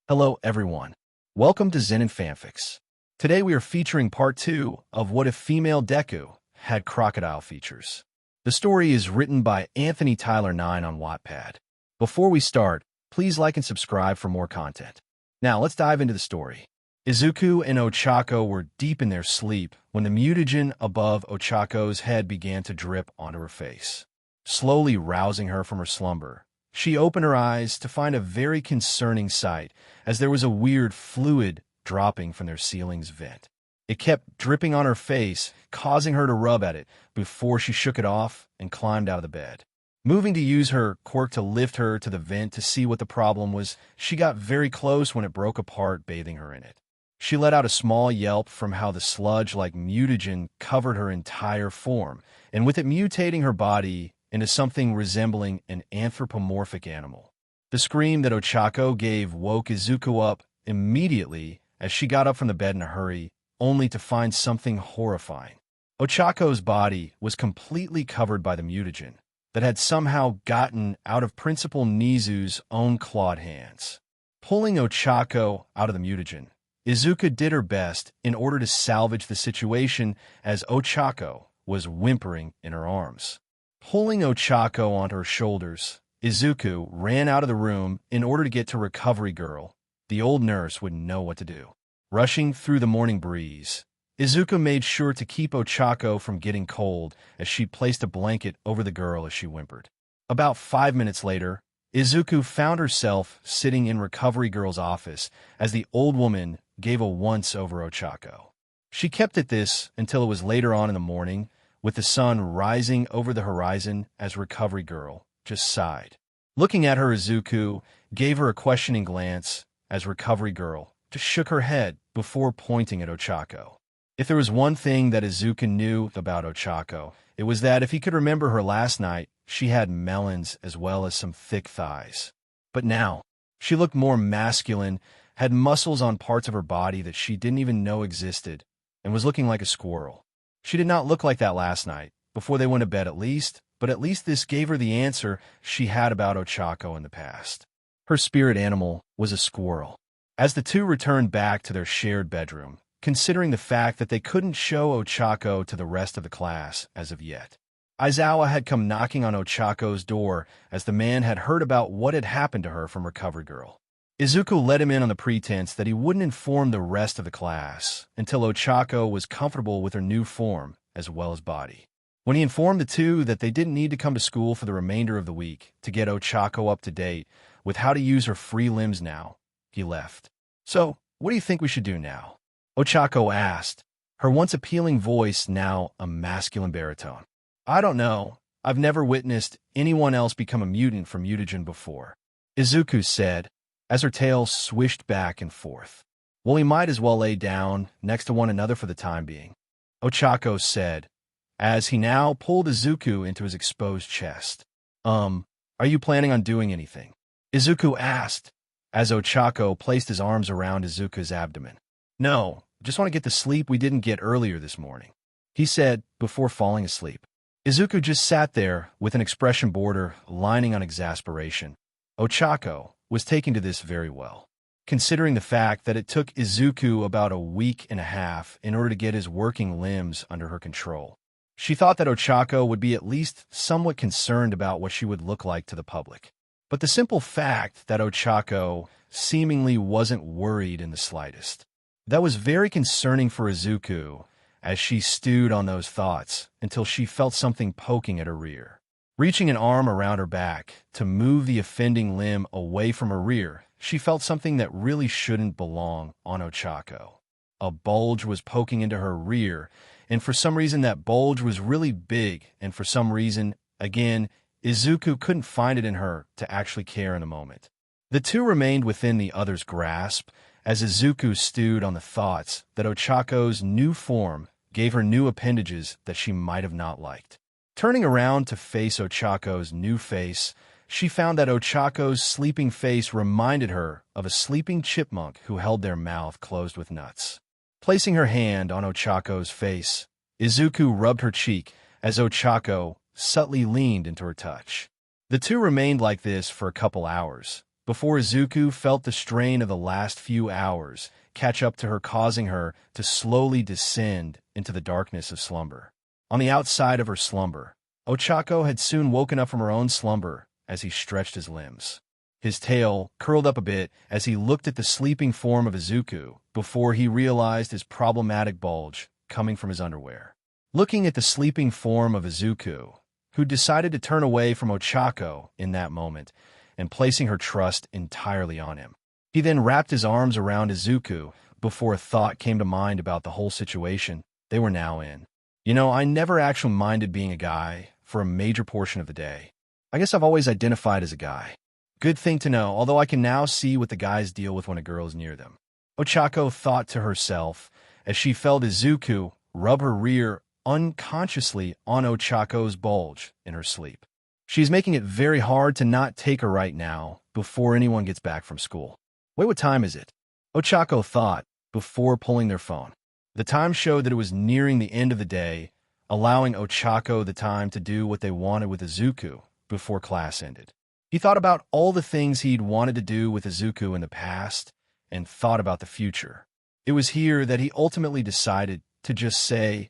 Hello, everyone. Welcome to Zen and Fanfics. Today we are featuring part 2 of What If Female Deku Had Crocodile Features. The story is written by Anthony Tyler 9 on Wattpad. Before we start, please like and subscribe for more content. Now let's dive into the story. Izuku and Ochako were deep in their sleep when the mutagen above Ochako's head began to drip onto her face, slowly rousing her from her slumber. She opened her eyes to find a very concerning sight, as there was a weird fluid dropping from their ceiling's vent. It kept dripping on her face, causing her to rub at it before she shook it off and climbed out of the bed. Moving to use her quirk to lift her to the vent to see what the problem was, she got very close when it broke apart, bathing her in it. She let out a small yelp from how the sludge-like mutagen covered her entire form, and with it mutating her body into something resembling an anthropomorphic animal. The scream that Ochako gave woke Izuku up immediately as she got up from the bed in a hurry, only to find something horrifying. Ochako's body was completely covered by the mutagen that had somehow gotten out of Principal Nizu's own clawed hands. Pulling Ochako out of the mutagen, Izuku did her best in order to salvage the situation as Ochako was whimpering in her arms. Pulling Ochako onto her shoulders, Izuku ran out of the room in order to get to Recovery Girl. The old nurse wouldn't know what to do. Rushing through the morning breeze, Izuku made sure to keep Ochako from getting cold as she placed a blanket over the girl as she whimpered. About 5 minutes later, Izuku found herself sitting in Recovery Girl's office as the old woman gave a once-over Ochako. She kept at this until it was later on in the morning, with the sun rising over the horizon as Recovery Girl just sighed. Looking at her, Izuku gave her a questioning glance as Recovery Girl just shook her head before pointing at Ochako. If there was one thing that Izuku knew about Ochako, it was that if he could remember her last night, she had melons as well as some thick thighs. But now, she looked more masculine, had muscles on parts of her body that she didn't even know existed, and was looking like a squirrel. She did not look like that last night, before they went to bed at least, but at least this gave her the answer she had about Ochako in the past. Her spirit animal was a squirrel. As the two returned back to their shared bedroom, considering the fact that they couldn't show Ochako to the rest of the class as of yet, Aizawa had come knocking on Ochako's door as the man had heard about what had happened to her from Recovery Girl. Izuku let him in on the pretense that he wouldn't inform the rest of the class until Ochako was comfortable with her new form as well as body. When he informed the two that they didn't need to come to school for the remainder of the week to get Ochako up to date with how to use her free limbs now, he left. "So, what do you think we should do now?" Ochako asked, her once appealing voice now a masculine baritone. "I don't know. I've never witnessed anyone else become a mutant from mutagen before," Izuku said, as her tail swished back and forth. "Well, we might as well lay down next to one another for the time being," Ochako said, as he now pulled Izuku into his exposed chest. Are you planning on doing anything?" Izuku asked, as Ochako placed his arms around Izuku's abdomen. "No, just want to get the sleep we didn't get earlier this morning," he said before falling asleep. Izuku just sat there with an expression border lining on exasperation. Ochako was taking to this very well, considering the fact that it took Izuku about a week and a half in order to get his working limbs under her control. She thought that Ochako would be at least somewhat concerned about what she would look like to the public. But the simple fact that Ochako seemingly wasn't worried in the slightest, that was very concerning for Izuku as she stewed on those thoughts until she felt something poking at her rear. Reaching an arm around her back to move the offending limb away from her rear, she felt something that really shouldn't belong on Ochako. A bulge was poking into her rear, and for some reason that bulge was really big, and for some reason, again, Izuku couldn't find it in her to actually care in the moment. The two remained within the other's grasp as Izuku stewed on the thoughts that Ochako's new form gave her new appendages that she might have not liked. Turning around to face Ochako's new face, she found that Ochako's sleeping face reminded her of a sleeping chipmunk who held their mouth closed with nuts. Placing her hand on Ochako's face, Izuku rubbed her cheek as Ochako subtly leaned into her touch. The two remained like this for a couple hours, before Izuku felt the strain of the last few hours catch up to her, causing her to slowly descend into the darkness of slumber. On the outside of her slumber, Ochako had soon woken up from her own slumber as he stretched his limbs. His tail curled up a bit as he looked at the sleeping form of Izuku before he realized his problematic bulge coming from his underwear. Looking at the sleeping form of Izuku, who decided to turn away from Ochako in that moment and placing her trust entirely on him. He then wrapped his arms around Izuku before a thought came to mind about the whole situation they were now in. I never actually minded being a guy for a major portion of the day. I guess I've always identified as a guy. Good thing to know, although I can now see what the guys deal with when a girl is near them. Ochako thought to herself as she felt Izuku rub her rear unconsciously on Ochako's bulge in her sleep. She's making it very hard to not take her right now before anyone gets back from school. Wait, what time is it? Ochako thought before pulling their phone. The time showed that it was nearing the end of the day, allowing Ochako the time to do what they wanted with Izuku before class ended. He thought about all the things he'd wanted to do with Izuku in the past and thought about the future. It was here that he ultimately decided to just say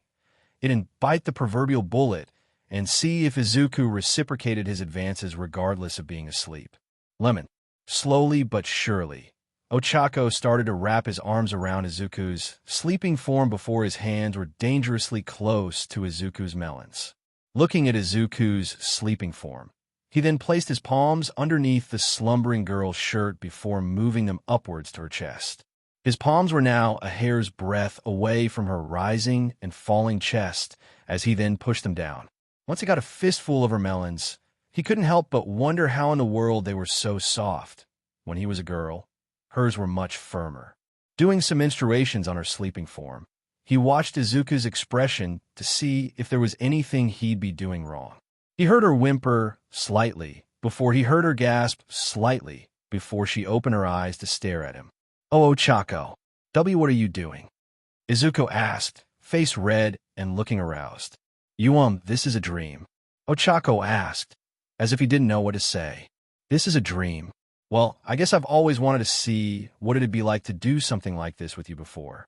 it and bite the proverbial bullet and see if Izuku reciprocated his advances regardless of being asleep. Lemon. Slowly but surely, Ochako started to wrap his arms around Izuku's sleeping form before his hands were dangerously close to Izuku's melons. Looking at Izuku's sleeping form, he then placed his palms underneath the slumbering girl's shirt before moving them upwards to her chest. His palms were now a hair's breadth away from her rising and falling chest as he then pushed them down. Once he got a fistful of her melons, he couldn't help but wonder how in the world they were so soft. When he was a girl, hers were much firmer. Doing some menstruations on her sleeping form, he watched Izuku's expression to see if there was anything he'd be doing wrong. He heard her whimper slightly before he heard her gasp slightly before she opened her eyes to stare at him. "Oh, Ochako, what are you doing?" Izuku asked, face red and looking aroused. This is a dream," Ochako asked, as if he didn't know what to say. "This is a dream. Well, I guess I've always wanted to see what it'd be like to do something like this with you before."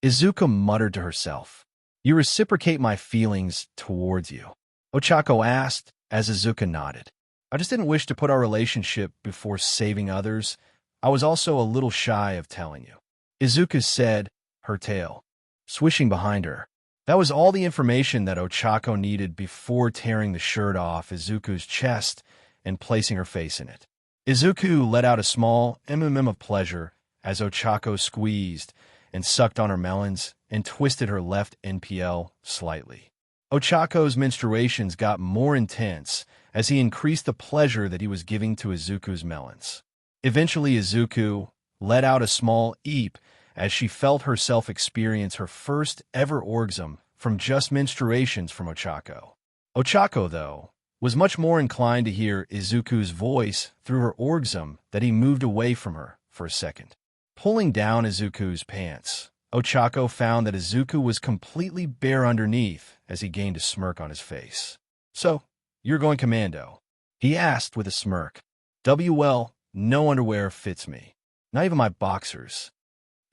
Izuku muttered to herself. "You reciprocate my feelings towards you," Ochako asked, as Izuku nodded. "I just didn't wish to put our relationship before saving others. I was also a little shy of telling you," Izuku said, her tail swishing behind her. That was all the information that Ochako needed before tearing the shirt off Izuku's chest and placing her face in it. Izuku let out a small of pleasure as Ochako squeezed and sucked on her melons and twisted her left NPL slightly. Ochako's menstruations got more intense as he increased the pleasure that he was giving to Izuku's melons. Eventually, Izuku let out a small eep as she felt herself experience her first ever orgasm from just menstruations from Ochako. Ochako, though, was much more inclined to hear Izuku's voice through her orgasm that he moved away from her for a second. Pulling down Izuku's pants, Ochako found that Izuku was completely bare underneath as he gained a smirk on his face. "So, you're going commando?" he asked with a smirk. "Well, no underwear fits me. Not even my boxers,"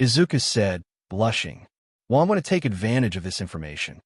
Izuku said, blushing. "Well, I'm going to take advantage of this information,"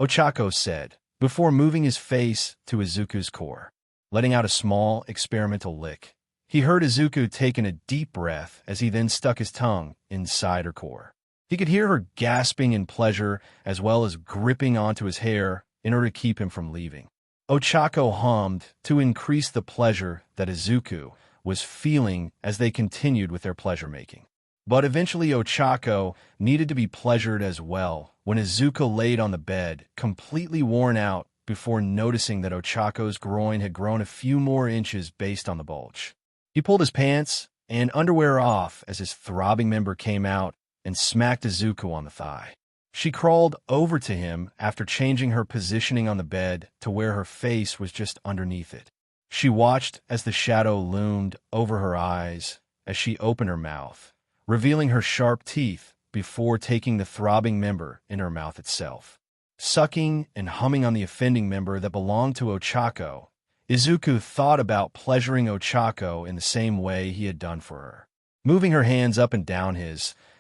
Ochako said, before moving his face to Izuku's core. Letting out a small, experimental lick, he heard Izuku taking a deep breath as he then stuck his tongue inside her core. He could hear her gasping in pleasure as well as gripping onto his hair in order to keep him from leaving. Ochako hummed to increase the pleasure that Izuku was feeling as they continued with their pleasure-making. But eventually Ochako needed to be pleasured as well when Izuku laid on the bed, completely worn out, before noticing that Ochako's groin had grown a few more inches based on the bulge. He pulled his pants and underwear off as his throbbing member came out and smacked Izuku on the thigh. She crawled over to him after changing her positioning on the bed to where her face was just underneath it. She watched as the shadow loomed over her eyes as she opened her mouth, revealing her sharp teeth before taking the throbbing member in her mouth itself. Sucking and humming on the offending member that belonged to Ochako, Izuku thought about pleasuring Ochako in the same way he had done for her. Moving her hands up and down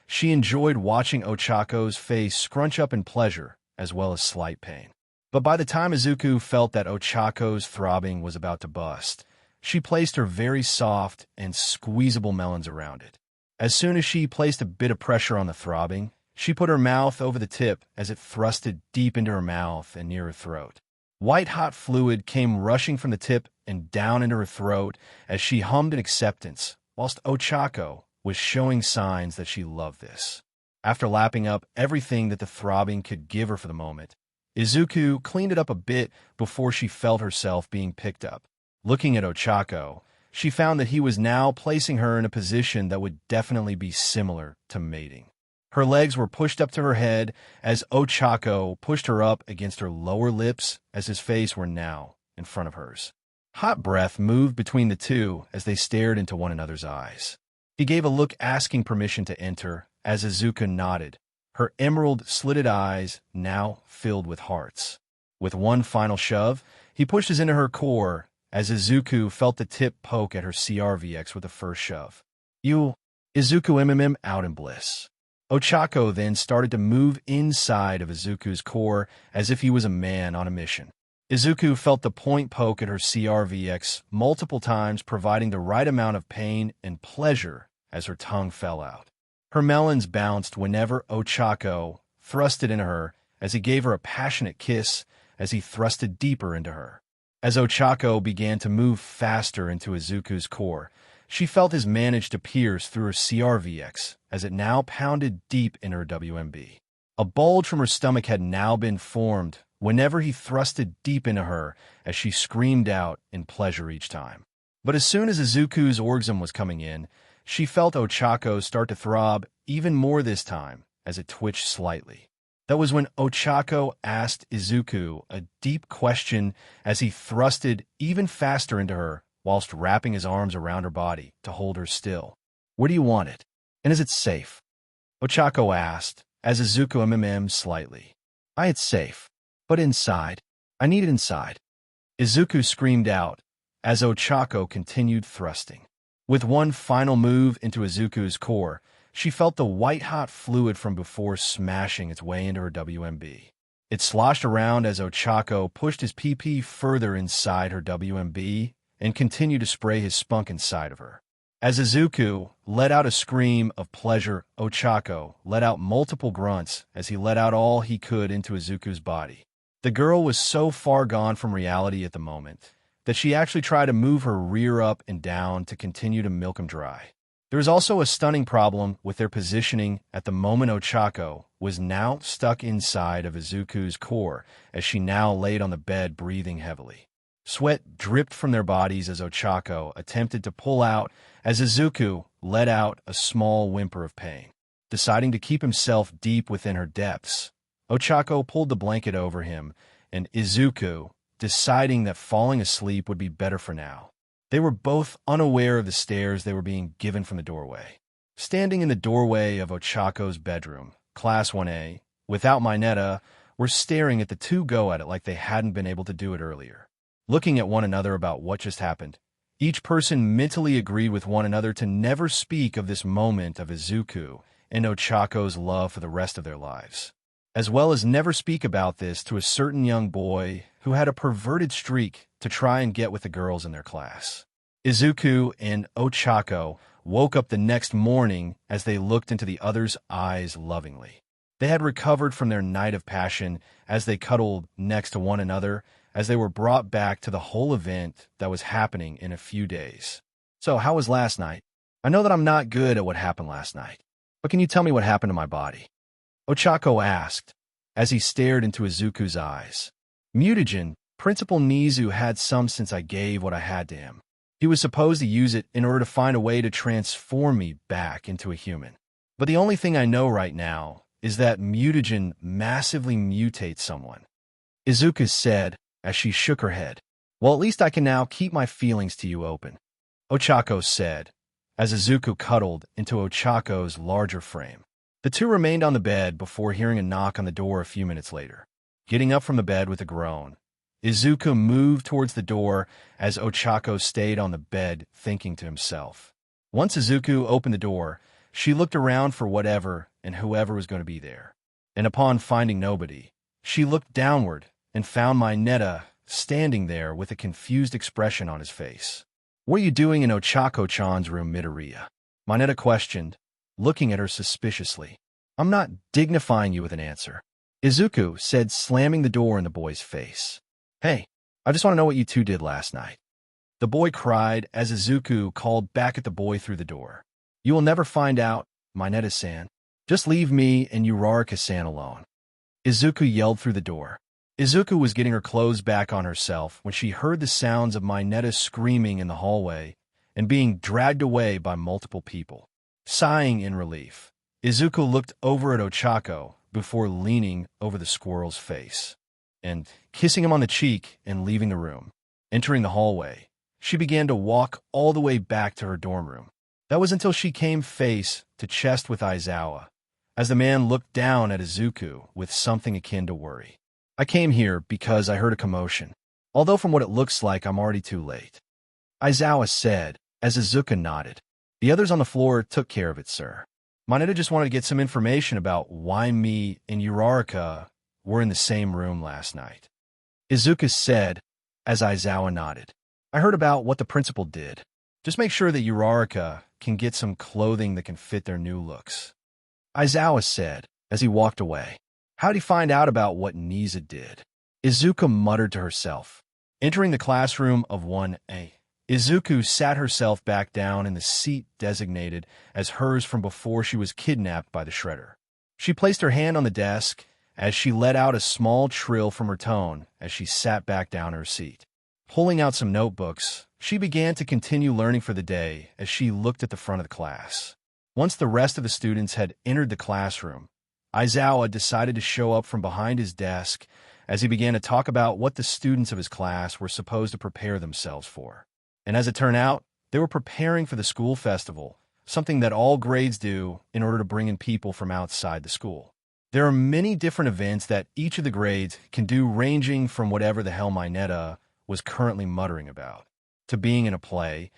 she enjoyed watching Ochako's face scrunch up in pleasure as well as slight pain. But by the time Izuku felt that Ochako's throbbing was about to bust, she placed her very soft and squeezable melons around it. As soon as she placed a bit of pressure on the throbbing, she put her mouth over the tip as it thrusted deep into her mouth and near her throat. White-hot fluid came rushing from the tip and down into her throat as she hummed in acceptance, whilst Ochako was showing signs that she loved this. After lapping up everything that the throbbing could give her for the moment, Izuku cleaned it up a bit before she felt herself being picked up. Looking at Ochako, she found that he was now placing her in a position that would definitely be similar to mating. Her legs were pushed up to her head as Ochako pushed her up against her lower lips as his face were now in front of hers. Hot breath moved between the two as they stared into one another's eyes. He gave a look asking permission to enter as Izuku nodded, her emerald-slitted eyes now filled with hearts. With one final shove, he pushed his into her core as Izuku felt the tip poke at her CRVX with the first shove. Izuku out in bliss. Ochako then started to move inside of Izuku's core as if he was a man on a mission. Izuku felt the point poke at her CRVX multiple times, providing the right amount of pain and pleasure as her tongue fell out. Her melons bounced whenever Ochako thrusted into her as he gave her a passionate kiss as he thrusted deeper into her. As Ochako began to move faster into Izuku's core, she felt his manage to pierce through her CRVX as it now pounded deep in her WMB. A bulge from her stomach had now been formed whenever he thrusted deep into her as she screamed out in pleasure each time. But as soon as Izuku's orgasm was coming in, she felt Ochako start to throb even more this time as it twitched slightly. That was when Ochako asked Izuku a deep question as he thrusted even faster into her whilst wrapping his arms around her body to hold her still. "Where do you want it? And is it safe?" Ochako asked as Izuku slightly. "It's safe. But inside. I need it inside." Izuku screamed out as Ochako continued thrusting. With one final move into Izuku's core, she felt the white-hot fluid from before smashing its way into her WMB. It sloshed around as Ochako pushed his PP further inside her WMB and continued to spray his spunk inside of her. As Izuku let out a scream of pleasure, Ochako let out multiple grunts as he let out all he could into Izuku's body. The girl was so far gone from reality at the moment that she actually tried to move her rear up and down to continue to milk him dry. There was also a stunning problem with their positioning at the moment Ochako was now stuck inside of Izuku's core as she now laid on the bed breathing heavily. Sweat dripped from their bodies as Ochako attempted to pull out as Izuku let out a small whimper of pain. Deciding to keep himself deep within her depths, Ochako pulled the blanket over him, and Izuku, deciding that falling asleep would be better for now. They were both unaware of the stares they were being given from the doorway. Standing in the doorway of Ochako's bedroom, Class 1A, without Mineta, were staring at the two go at it like they hadn't been able to do it earlier. Looking at one another about what just happened, each person mentally agreed with one another to never speak of this moment of Izuku and Ochako's love for the rest of their lives, as well as never speak about this to a certain young boy who had a perverted streak to try and get with the girls in their class. Izuku and Ochako woke up the next morning as they looked into the other's eyes lovingly. They had recovered from their night of passion as they cuddled next to one another as they were brought back to the whole event that was happening in a few days. "So, how was last night? I know that I'm not good at what happened last night, but can you tell me what happened to my body?" Ochako asked as he stared into Izuku's eyes. "Mutagen, Principal Nizu had some since I gave what I had to him. He was supposed to use it in order to find a way to transform me back into a human. But the only thing I know right now is that mutagen massively mutates someone," Izuku said as she shook her head. "Well, at least I can now keep my feelings to you open," Ochako said as Izuku cuddled into Ochako's larger frame. The two remained on the bed before hearing a knock on the door a few minutes later. Getting up from the bed with a groan, Izuku moved towards the door as Ochako stayed on the bed, thinking to himself. Once Izuku opened the door, she looked around for whatever and whoever was going to be there. And upon finding nobody, she looked downward and found Mineta standing there with a confused expression on his face. "What are you doing in Ochako-chan's room, Midoriya?" Mineta questioned, looking at her suspiciously. "I'm not dignifying you with an answer," Izuku said, slamming the door in the boy's face. "Hey, I just want to know what you two did last night." The boy cried as Izuku called back at the boy through the door. "You will never find out, Mineta-san. Just leave me and Uraraka-san alone," Izuku yelled through the door. Izuku was getting her clothes back on herself when she heard the sounds of Mineta screaming in the hallway and being dragged away by multiple people. Sighing in relief, Izuku looked over at Ochako before leaning over the squirrel's face and kissing him on the cheek and leaving the room. Entering the hallway, she began to walk all the way back to her dorm room. That was until she came face to chest with Aizawa, as the man looked down at Izuku with something akin to worry. "I came here because I heard a commotion, although from what it looks like I'm already too late," Aizawa said as Izuku nodded. "The others on the floor took care of it, sir. Mineta just wanted to get some information about why me and Uraraka were in the same room last night," Izuku said as Aizawa nodded. "I heard about what the principal did. Just make sure that Uraraka can get some clothing that can fit their new looks," Aizawa said as he walked away. "How did he find out about what Nisa did?" Izuku muttered to herself. Entering the classroom of 1A, Izuku sat herself back down in the seat designated as hers from before she was kidnapped by the Shredder. She placed her hand on the desk as she let out a small trill from her tone as she sat back down in her seat. Pulling out some notebooks, she began to continue learning for the day as she looked at the front of the class. Once the rest of the students had entered the classroom, Aizawa decided to show up from behind his desk as he began to talk about what the students of his class were supposed to prepare themselves for. And as it turned out, they were preparing for the school festival, something that all grades do in order to bring in people from outside the school. There are many different events that each of the grades can do, ranging from whatever the hell Mineta was currently muttering about, to being in a play,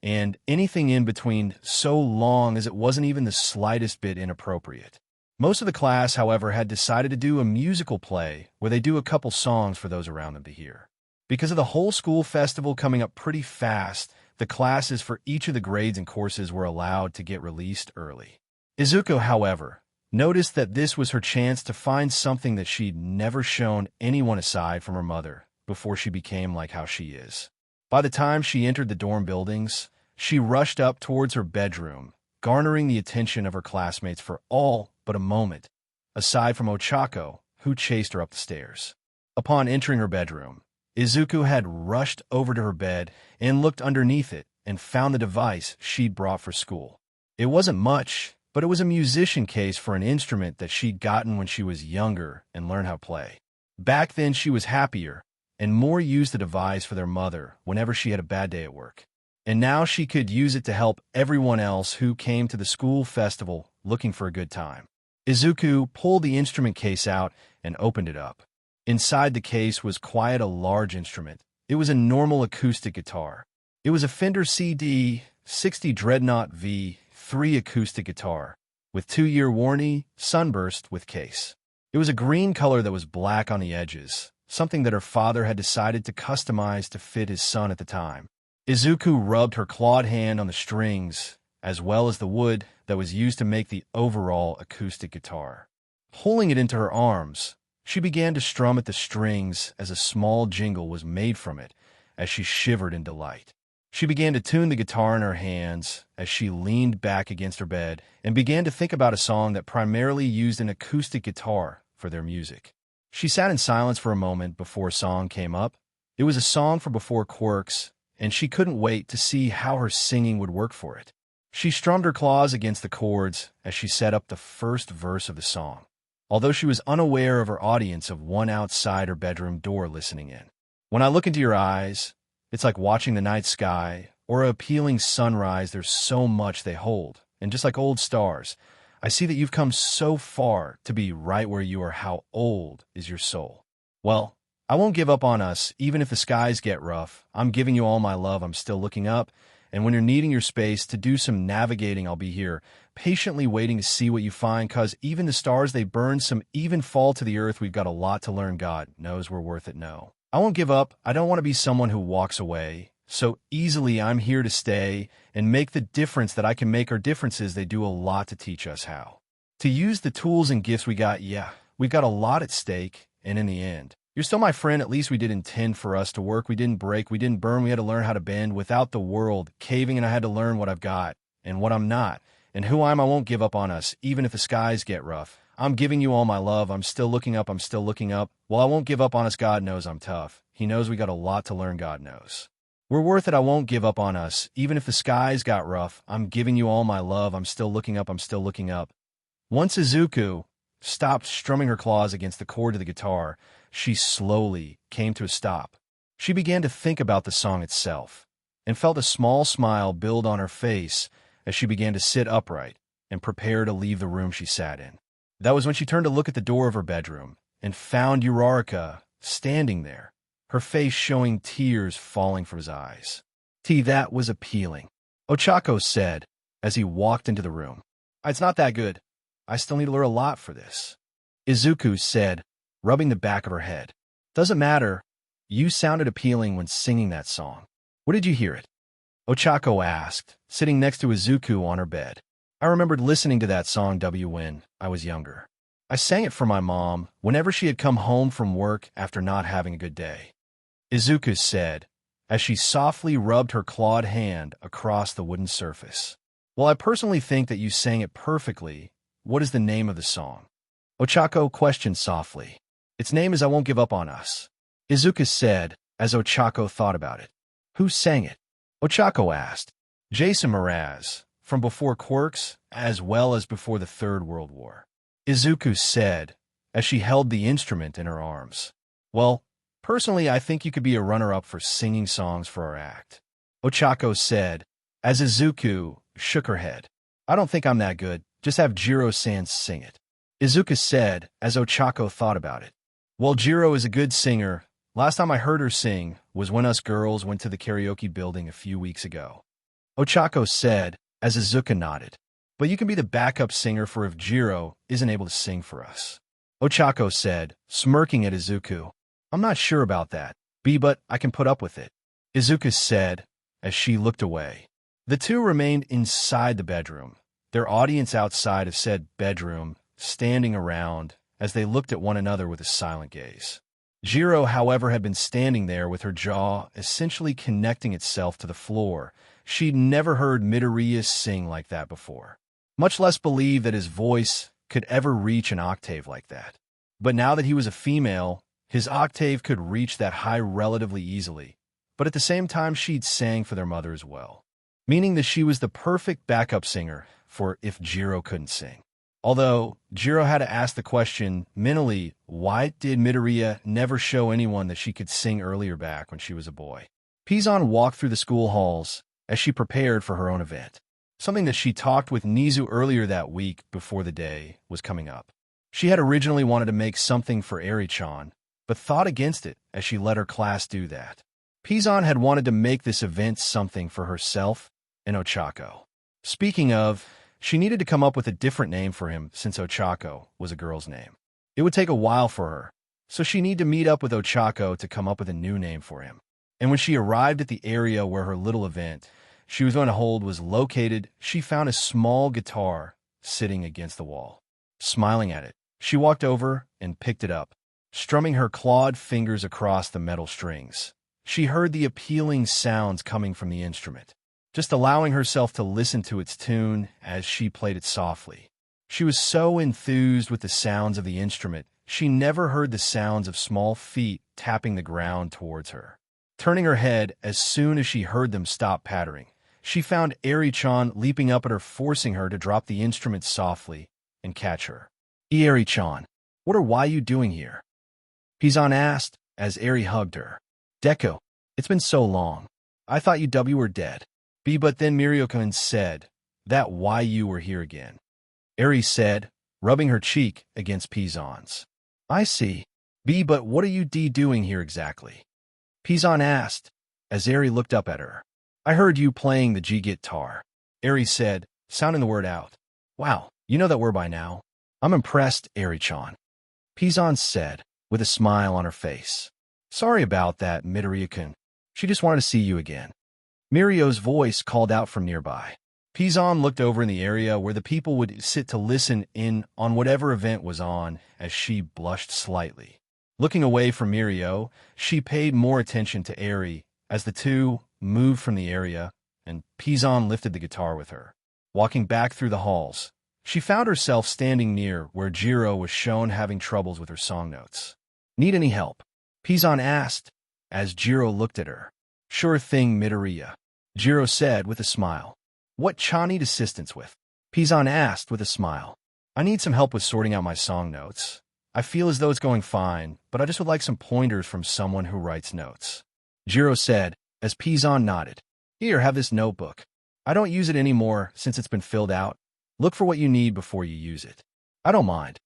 and anything in between, so long as it wasn't even the slightest bit inappropriate. Most of the class, however, had decided to do a musical play where they do a couple songs for those around them to hear. Because of the whole school festival coming up pretty fast, the classes for each of the grades and courses were allowed to get released early. Izuku, however, noticed that this was her chance to find something that she'd never shown anyone aside from her mother before she became like how she is. By the time she entered the dorm buildings, she rushed up towards her bedroom, garnering the attention of her classmates for all but a moment, aside from Ochako, who chased her up the stairs. Upon entering her bedroom, Izuku had rushed over to her bed and looked underneath it and found the device she'd brought for school. It wasn't much, but it was a musician case for an instrument that she'd gotten when she was younger and learned how to play. Back then, she was happier and more used the device for their mother whenever she had a bad day at work. And now she could use it to help everyone else who came to the school festival looking for a good time. Izuku pulled the instrument case out and opened it up. Inside the case was quite a large instrument. It was a normal acoustic guitar. It was a Fender CD60 Dreadnought V3 acoustic guitar with 2-year warranty, sunburst with case. It was a green color that was black on the edges, something that her father had decided to customize to fit his son at the time. Izuku rubbed her clawed hand on the strings, as well as the wood that was used to make the overall acoustic guitar. Pulling it into her arms, she began to strum at the strings as a small jingle was made from it as she shivered in delight. She began to tune the guitar in her hands as she leaned back against her bed and began to think about a song that primarily used an acoustic guitar for their music. She sat in silence for a moment before a song came up. It was a song from before Quirks, and she couldn't wait to see how her singing would work for it. She strummed her claws against the chords as she set up the first verse of the song, although she was unaware of her audience of one outside her bedroom door listening in. "When I look into your eyes, it's like watching the night sky or a appealing sunrise. There's so much they hold, and just like old stars, I see that you've come so far to be right where you are. How old is your soul? Well, I won't give up on us, even if the skies get rough. I'm giving you all my love, I'm still looking up. And when you're needing your space to do some navigating, I'll be here, patiently waiting to see what you find, 'cause even the stars, they burn, some even fall to the earth. We've got a lot to learn, God knows we're worth it, no. I won't give up, I don't want to be someone who walks away. So easily, I'm here to stay and make the difference that I can make. Our differences, they do a lot to teach us how to use the tools and gifts we got. Yeah, we've got a lot at stake, and in the end, you're still my friend. At least we did intend for us to work. We didn't break, we didn't burn. We had to learn how to bend without the world caving, and I had to learn what I've got and what I'm not and who I am. I won't give up on us, even if the skies get rough. I'm giving you all my love. I'm still looking up. I'm still looking up. Well, I won't give up on us. God knows I'm tough. He knows we got a lot to learn. God knows we're worth it. I won't give up on us, even if the skies got rough. I'm giving you all my love. I'm still looking up. I'm still looking up. Once Izuku stopped strumming her claws against the cord of the guitar, she slowly came to a stop. She began to think about the song itself and felt a small smile build on her face as she began to sit upright and prepare to leave the room she sat in. That was when she turned to look at the door of her bedroom and found Uraraka standing there, her face showing tears falling from his eyes. That was appealing, Ochako said as he walked into the room. It's not that good. I still need to learn a lot for this, Izuku said, rubbing the back of her head. Doesn't matter. You sounded appealing when singing that song. Where did you hear it? Ochako asked, sitting next to Izuku on her bed. I remembered listening to that song when I was younger. I sang it for my mom whenever she had come home from work after not having a good day, Izuku said, as she softly rubbed her clawed hand across the wooden surface. Well, I personally think that you sang it perfectly. What is the name of the song? Ochako questioned softly. Its name is I Won't Give Up on Us, Izuku said as Ochako thought about it. Who sang it? Ochako asked. Jason Mraz, from before Quirks, as well as before the Third World War, Izuku said as she held the instrument in her arms. Well, personally, I think you could be a runner-up for singing songs for our act, Ochako said as Izuku shook her head. I don't think I'm that good. Just have Jiro-san sing it, Izuku said as Ochako thought about it. Well, Jiro is a good singer. Last time I heard her sing was when us girls went to the karaoke building a few weeks ago, Ochako said as Izuku nodded. But you can be the backup singer for if Jiro isn't able to sing for us, Ochako said, smirking at Izuku. I'm not sure about that, but I can put up with it, Izuku said as she looked away. The two remained inside the bedroom, their audience outside of said bedroom, standing around as they looked at one another with a silent gaze. Jiro, however, had been standing there with her jaw essentially connecting itself to the floor. She'd never heard Midoriya sing like that before, much less believe that his voice could ever reach an octave like that. But now that he was a female, his octave could reach that high relatively easily. But at the same time, she'd sang for their mother as well, meaning that she was the perfect backup singer for if Jiro couldn't sing. Although, Jiro had to ask the question mentally, why did Midoriya never show anyone that she could sing earlier back when she was a boy? Pizan walked through the school halls as she prepared for her own event, something that she talked with Nizu earlier that week before the day was coming up. She had originally wanted to make something for Eri-chan, but thought against it as she let her class do that. Pizan had wanted to make this event something for herself and Ochako. Speaking of, she needed to come up with a different name for him since Ochako was a girl's name. It would take a while for her, so she needed to meet up with Ochako to come up with a new name for him. And when she arrived at the area where her little event she was going to hold was located, she found a small guitar sitting against the wall. Smiling at it, she walked over and picked it up, strumming her clawed fingers across the metal strings. She heard the appealing sounds coming from the instrument, just allowing herself to listen to its tune as she played it softly. She was so enthused with the sounds of the instrument, she never heard the sounds of small feet tapping the ground towards her. Turning her head as soon as she heard them stop pattering, she found Eri-chan leaping up at her, forcing her to drop the instrument softly and catch her. Eri-chan, what or why you doing here? Pizan asked as Eri hugged her. Deku, it's been so long. I thought you were dead. But then Mirio-kun said that why you were here again, Eri said, rubbing her cheek against Pizan's. I see. B, but what are you doing here exactly? Pizon asked, as Eri looked up at her. I heard you playing the G-guitar, Eri said, sounding the word out. Wow, you know that word by now. I'm impressed, Eri-chan. Pizon said, with a smile on her face. Sorry about that, Midoriya-kun. She just wanted to see you again. Mirio's voice called out from nearby. Pizon looked over in the area where the people would sit to listen in on whatever event was on as she blushed slightly. Looking away from Mirio, she paid more attention to Eri as the two moved from the area, and Pizon lifted the guitar with her. Walking back through the halls, she found herself standing near where Jiro was shown having troubles with her song notes. Need any help? Pizon asked as Jiro looked at her. Sure thing, Midoriya, Jiro said with a smile. What Chan need assistance with? Pizon asked with a smile. I need some help with sorting out my song notes. I feel as though it's going fine, but I just would like some pointers from someone who writes notes. Jiro said as Pizon nodded. Here, have this notebook. I don't use it anymore since it's been filled out. Look for what you need before you use it. I don't mind,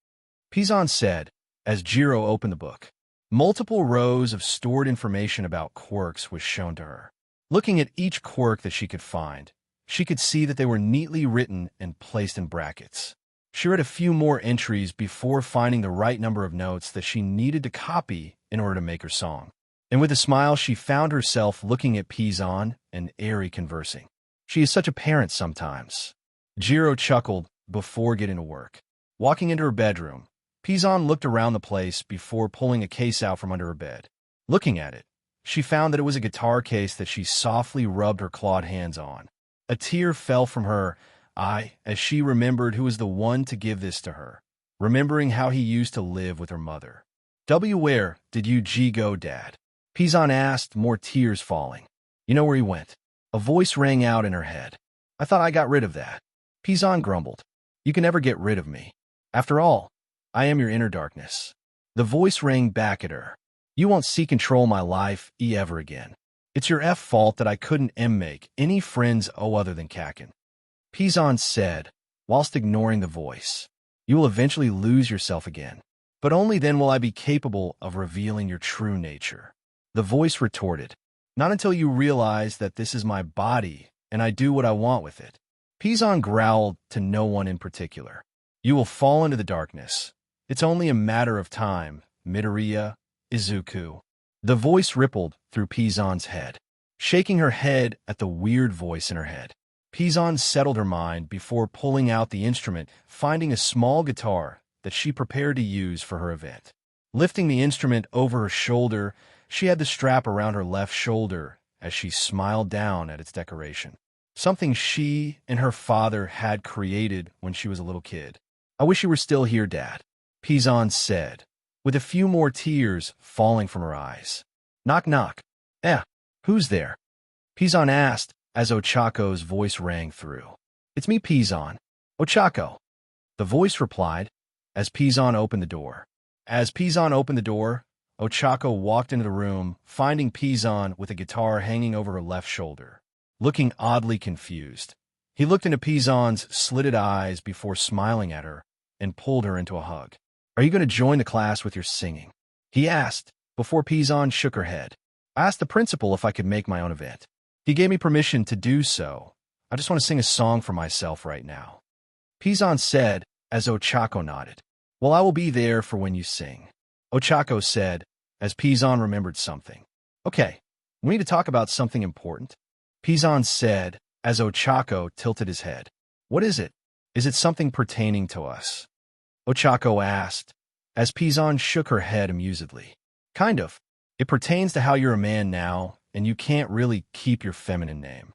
Pizon said as Jiro opened the book. Multiple rows of stored information about quirks was shown to her. Looking at each quirk that she could find, she could see that they were neatly written and placed in brackets. She read a few more entries before finding the right number of notes that she needed to copy in order to make her song. And with a smile, she found herself looking at Pizon and Eri conversing. She is such a parent sometimes. Jiro chuckled before getting to work. Walking into her bedroom, Pizon looked around the place before pulling a case out from under her bed. Looking at it, she found that it was a guitar case that she softly rubbed her clawed hands on. A tear fell from her eye as she remembered who was the one to give this to her, remembering how he used to live with her mother. Where did you go, Dad? Pizon asked, more tears falling. You know where he went? A voice rang out in her head. I thought I got rid of that. Pizon grumbled. You can never get rid of me. After all, I am your inner darkness. The voice rang back at her. You won't see control my life ever again. It's your fault that I couldn't make any friends other than Kakin. Pizon said, whilst ignoring the voice. You will eventually lose yourself again, but only then will I be capable of revealing your true nature. The voice retorted, not until you realize that this is my body and I do what I want with it. Pizon growled to no one in particular. You will fall into the darkness. It's only a matter of time, Midoriya, Izuku. The voice rippled through Pizon's head, shaking her head at the weird voice in her head. Pizon settled her mind before pulling out the instrument, finding a small guitar that she prepared to use for her event. Lifting the instrument over her shoulder, she had the strap around her left shoulder as she smiled down at its decoration. Something she and her father had created when she was a little kid. I wish you were still here, Dad, Pizon said, with a few more tears falling from her eyes. Knock, knock. Who's there? Pizon asked as Ochako's voice rang through. It's me, Pizon. Ochako. The voice replied as Pizon opened the door. As Pizon opened the door, Ochako walked into the room, finding Pizon with a guitar hanging over her left shoulder, looking oddly confused. He looked into Pizon's slitted eyes before smiling at her and pulled her into a hug. Are you going to join the class with your singing? He asked, before Pizon shook her head. I asked the principal if I could make my own event. He gave me permission to do so. I just want to sing a song for myself right now. Pizon said as Ochako nodded. Well, I will be there for when you sing. Ochako said as Pizon remembered something. Okay, we need to talk about something important. Pizon said as Ochako tilted his head. What is it? Is it something pertaining to us? Ochako asked as Pizon shook her head amusedly. Kind of. It pertains to how you're a man now, and you can't really keep your feminine name.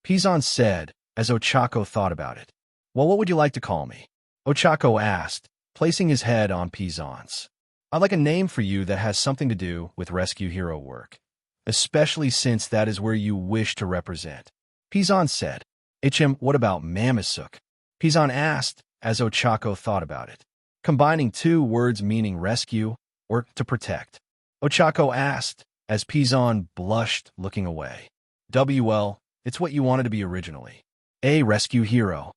Pizon said as Ochako thought about it. Well, what would you like to call me? Ochako asked, placing his head on Pizon's. I'd like a name for you that has something to do with rescue hero work, especially since that is where you wish to represent. Pizon said. What about Mamasuk? Pizon asked as Ochako thought about it. Combining two words meaning rescue or to protect. Ochako asked as Pizon blushed, looking away. It's what you wanted to be originally. A rescue hero.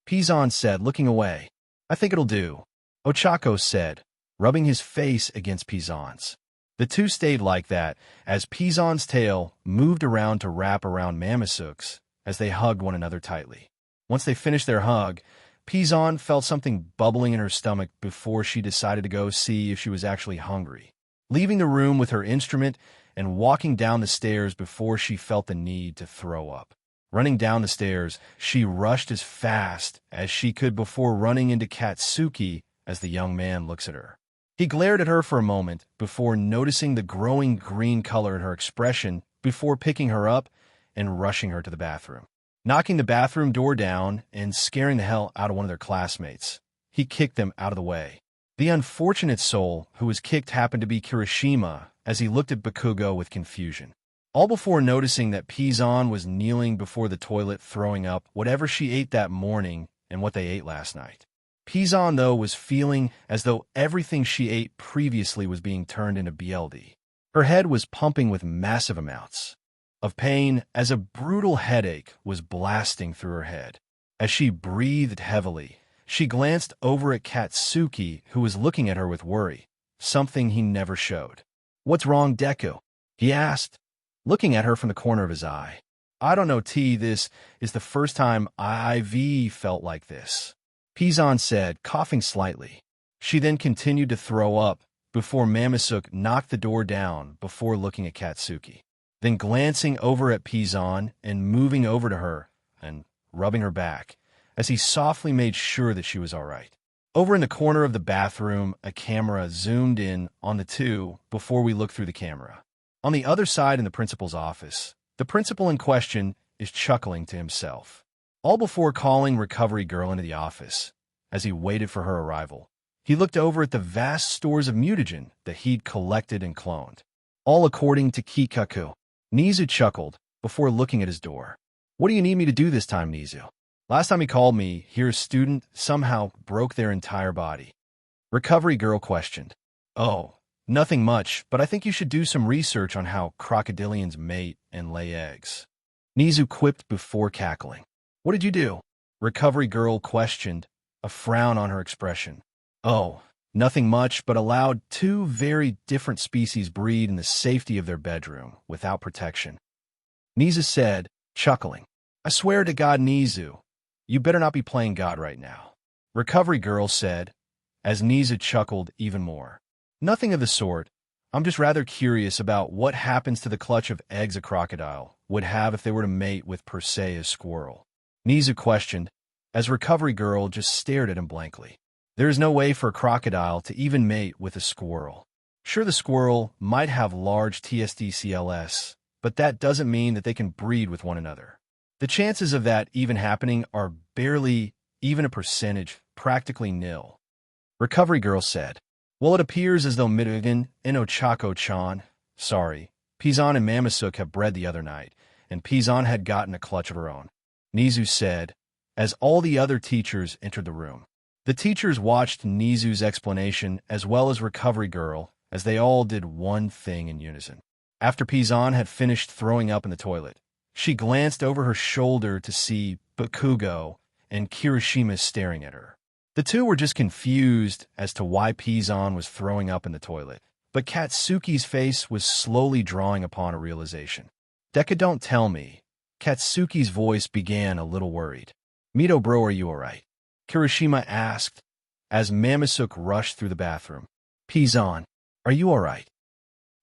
Pizon said, looking away. I think it'll do. Ochako said, rubbing his face against Pizan's. The two stayed like that as Pizan's tail moved around to wrap around Mamasuke's as they hugged one another tightly. Once they finished their hug, Pizan felt something bubbling in her stomach before she decided to go see if she was actually hungry. Leaving the room with her instrument and walking down the stairs before she felt the need to throw up. Running down the stairs, she rushed as fast as she could before running into Katsuki as the young man looks at her. He glared at her for a moment before noticing the growing green color in her expression before picking her up and rushing her to the bathroom. Knocking the bathroom door down and scaring the hell out of one of their classmates, he kicked them out of the way. The unfortunate soul who was kicked happened to be Kirishima as he looked at Bakugo with confusion. All before noticing that Pizan was kneeling before the toilet throwing up whatever she ate that morning and what they ate last night. Pizan, though, was feeling as though everything she ate previously was being turned into BLD. Her head was pumping with massive amounts of pain as a brutal headache was blasting through her head. As she breathed heavily, she glanced over at Katsuki, who was looking at her with worry, something he never showed. "What's wrong, Deku?" he asked, looking at her from the corner of his eye. "I don't know, this is the first time I've felt like this," Pizan said, coughing slightly. She then continued to throw up before Mamasuke knocked the door down before looking at Katsuki. Then glancing over at Pizan and moving over to her and rubbing her back as he softly made sure that she was all right. Over in the corner of the bathroom, a camera zoomed in on the two before we looked through the camera. On the other side in the principal's office, the principal in question is chuckling to himself, all before calling Recovery Girl into the office. As he waited for her arrival, he looked over at the vast stores of mutagen that he'd collected and cloned, all according to Kikaku. Nizu chuckled before looking at his door. "What do you need me to do this time, Nizu? Last time he called me, here a student somehow broke their entire body." Recovery Girl questioned. "Oh, nothing much, but I think you should do some research on how crocodilians mate and lay eggs." Nizu quipped before cackling. "What did you do?" Recovery Girl questioned, a frown on her expression. "Oh, nothing much, but allowed two very different species breed in the safety of their bedroom without protection," Nizu said, chuckling. "I swear to God, Nizu, you better not be playing God right now," Recovery Girl said, as Nizu chuckled even more. "Nothing of the sort. I'm just rather curious about what happens to the clutch of eggs a crocodile would have if they were to mate with per se a squirrel," Nizu questioned, as Recovery Girl just stared at him blankly. "There is no way for a crocodile to even mate with a squirrel. Sure, the squirrel might have large TSDCLS, but that doesn't mean that they can breed with one another. The chances of that even happening are barely even a percentage, practically nil," Recovery Girl said. "Well, it appears as though Midogen and Ochako-chan, Pizan and Mamasuke have bred the other night, and Pizan had gotten a clutch of her own," Nizu said, as all the other teachers entered the room. The teachers watched Nizu's explanation as well as Recovery Girl as they all did one thing in unison. After Pizan had finished throwing up in the toilet, she glanced over her shoulder to see Bakugo and Kirishima staring at her. The two were just confused as to why Pizan was throwing up in the toilet, but Katsuki's face was slowly drawing upon a realization. "Deku, don't tell me." Katsuki's voice began a little worried. "Mito bro, are you alright?" Kirishima asked as Mamasuke rushed through the bathroom. "Pizan, are you alright?"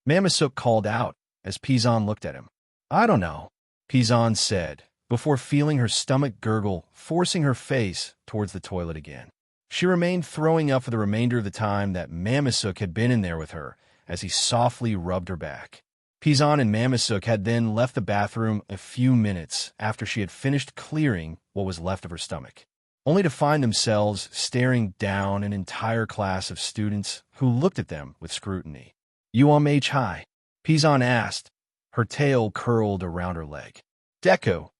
Mamasuke called out as Pizan looked at him. "I don't know," Pizan said, before feeling her stomach gurgle, forcing her face towards the toilet again. She remained throwing up for the remainder of the time that Mamasuke had been in there with her as he softly rubbed her back. Pizan and Mamasuke had then left the bathroom a few minutes after she had finished clearing what was left of her stomach, only to find themselves staring down an entire class of students who looked at them with scrutiny. "You age high?" Pizan asked, her tail curled around her leg. "Deku,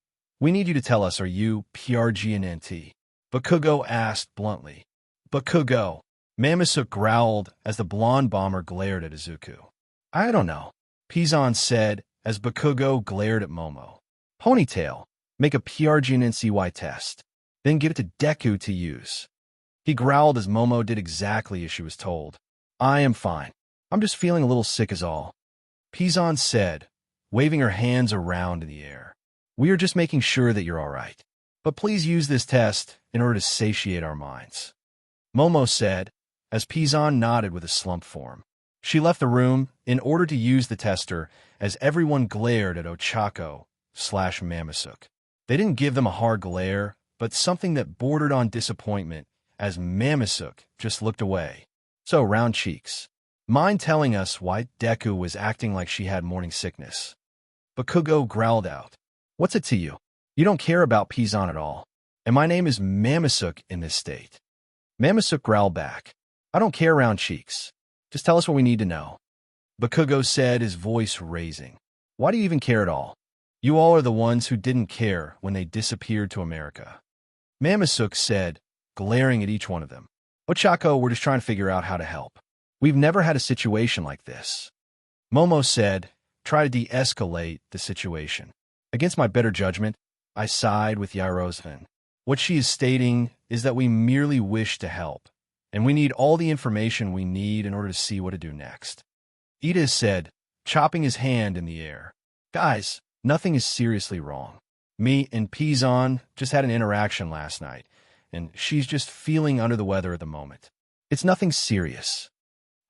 we need you to tell us, are you PRGNNT?" Bakugo asked bluntly. "Bakugo," Mamasuke growled as the blonde bomber glared at Izuku. "I don't know," Pizan said as Bakugo glared at Momo. "Ponytail, make a PRGNNCY test, then give it to Deku to use." He growled as Momo did exactly as she was told. I am fine. I'm just feeling a little sick is all. Pizan said, waving her hands around in the air. We are just making sure that you're all right. But please use this test in order to satiate our minds. Momo said, as Pizan nodded with a slumped form. She left the room in order to use the tester as everyone glared at Ochako/Mamasuk. They didn't give them a hard glare, but something that bordered on disappointment as Mamasuk just looked away. So, round cheeks. Mind telling us why Deku was acting like she had morning sickness? Bakugo growled out. What's it to you? You don't care about Pizan at all. And my name is Mamasuk in this state. Mamasuk growled back. I don't care, round cheeks. Just tell us what we need to know. Bakugo said, his voice raising. Why do you even care at all? You all are the ones who didn't care when they disappeared to America. Mamasuk said, glaring at each one of them. Ochako, we're just trying to figure out how to help. We've never had a situation like this. Momo said, try to de-escalate the situation. Against my better judgment, I side with Yairosven. What she is stating is that we merely wish to help, and we need all the information we need in order to see what to do next. Ida said, chopping his hand in the air. Guys, nothing is seriously wrong. Me and Pizan just had an interaction last night, and she's just feeling under the weather at the moment. It's nothing serious.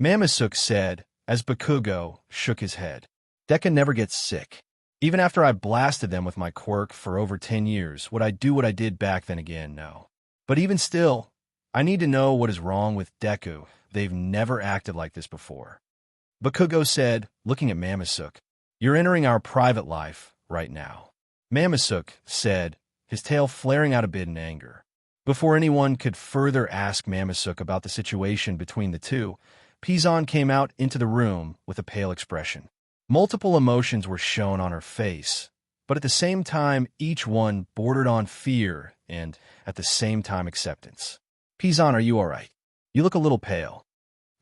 Mamasuk said, as Bakugo shook his head. Deku never gets sick. Even after I blasted them with my quirk for over 10 years, would I do what I did back then again? No. But even still, I need to know what is wrong with Deku. They've never acted like this before. Bakugo said, looking at Mamasuk, you're entering our private life right now. Mamasuk said, his tail flaring out a bit in anger. Before anyone could further ask Mamasuk about the situation between the two, Pizan came out into the room with a pale expression. Multiple emotions were shown on her face, but at the same time, each one bordered on fear and, at the same time, acceptance. Pizan, are you all right? You look a little pale.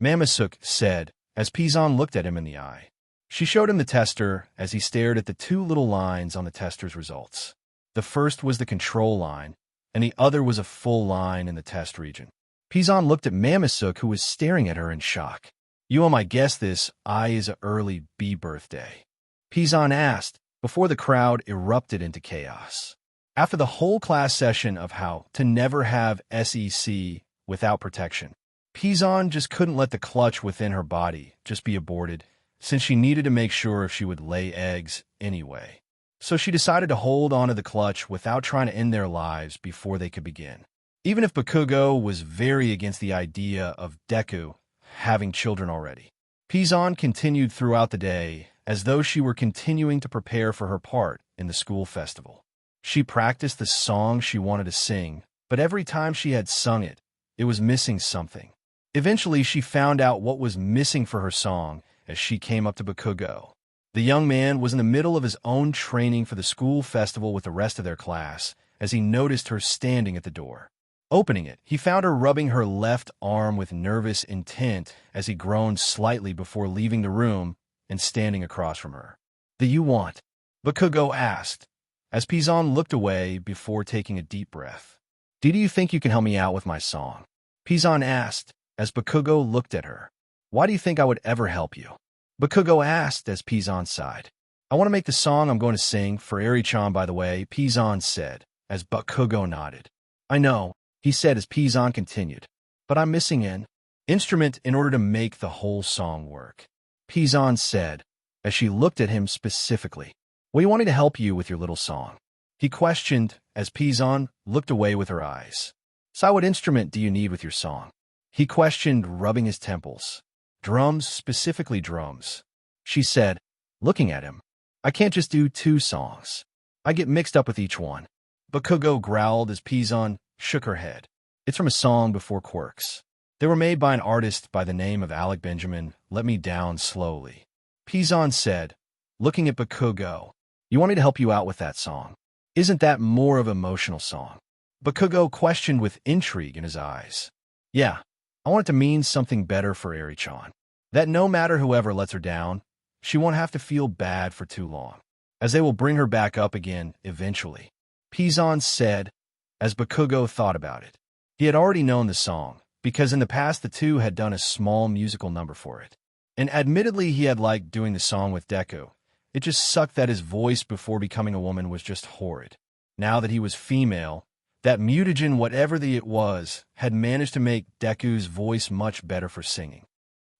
Mamasuk said, as Pizan looked at him in the eye. She showed him the tester as he stared at the two little lines on the tester's results. The first was the control line, and the other was a full line in the test region. Pizan looked at Mamasuk, who was staring at her in shock. You might guess this, I is a early B birthday. Pizan asked, before the crowd erupted into chaos. After the whole class session of how to never have SEC without protection, Pizan just couldn't let the clutch within her body just be aborted, since she needed to make sure if she would lay eggs anyway. So she decided to hold onto the clutch without trying to end their lives before they could begin. Even if Bakugo was very against the idea of Deku having children already. Pizan continued throughout the day as though she were continuing to prepare for her part in the school festival. She practiced the song she wanted to sing, but every time she had sung it, it was missing something. Eventually, she found out what was missing for her song as she came up to Bakugo. The young man was in the middle of his own training for the school festival with the rest of their class as he noticed her standing at the door. Opening it, he found her rubbing her left arm with nervous intent as he groaned slightly before leaving the room and standing across from her. Do you want? Bakugo asked, as Pizan looked away before taking a deep breath. Do you think you can help me out with my song? Pizan asked, as Bakugo looked at her. Why do you think I would ever help you? Bakugo asked as Pizan sighed. I want to make the song I'm going to sing for Eri-chan, by the way, Pizan said, as Bakugo nodded. I know, he said as Pizan continued, but I'm missing an instrument in order to make the whole song work. Pizan said, as she looked at him specifically. What do you want me to help you with your little song? He questioned as Pizan looked away with her eyes. So what instrument do you need with your song? He questioned, rubbing his temples. Drums, specifically drums. She said, looking at him. I can't just do 2 songs. I get mixed up with each one. Bakugo growled as Pizan shook her head. It's from a song before quirks. They were made by an artist by the name of Alec Benjamin. Let me down slowly. Pizan said, looking at Bakugo. You want me to help you out with that song? Isn't that more of an emotional song? Bakugo questioned with intrigue in his eyes. Yeah, I want it to mean something better for Eri-chan. That no matter whoever lets her down, she won't have to feel bad for too long, as they will bring her back up again eventually. Pizan said, as Bakugo thought about it. He had already known the song, because in the past the two had done a small musical number for it. And admittedly he had liked doing the song with Deku. It just sucked that his voice before becoming a woman was just horrid. Now that he was female, that mutagen, whatever it was, had managed to make Deku's voice much better for singing.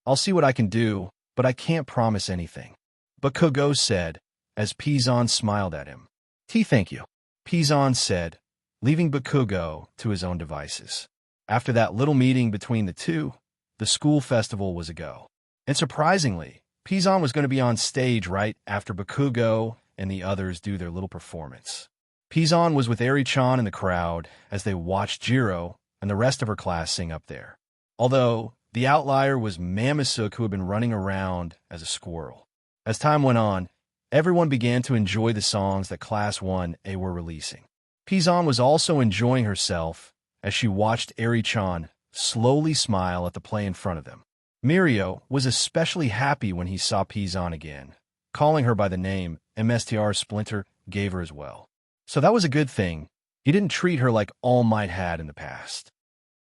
I'll see what I can do, but I can't promise anything, Bakugo said, as Pizan smiled at him. Thank you, Pizan said, leaving Bakugo to his own devices. After that little meeting between the two, the school festival was a go. And surprisingly, Pizan was going to be on stage right after Bakugo and the others do their little performance. Pizan was with Eri-chan in the crowd as they watched Jiro and the rest of her class sing up there. Although, the outlier was Mamasuke, who had been running around as a squirrel. As time went on, everyone began to enjoy the songs that Class 1A were releasing. Pizan was also enjoying herself as she watched Eri-chan slowly smile at the play in front of them. Mirio was especially happy when he saw Pizan again, calling her by the name MSTR Splinter gave her as well. So that was a good thing. He didn't treat her like All Might had in the past.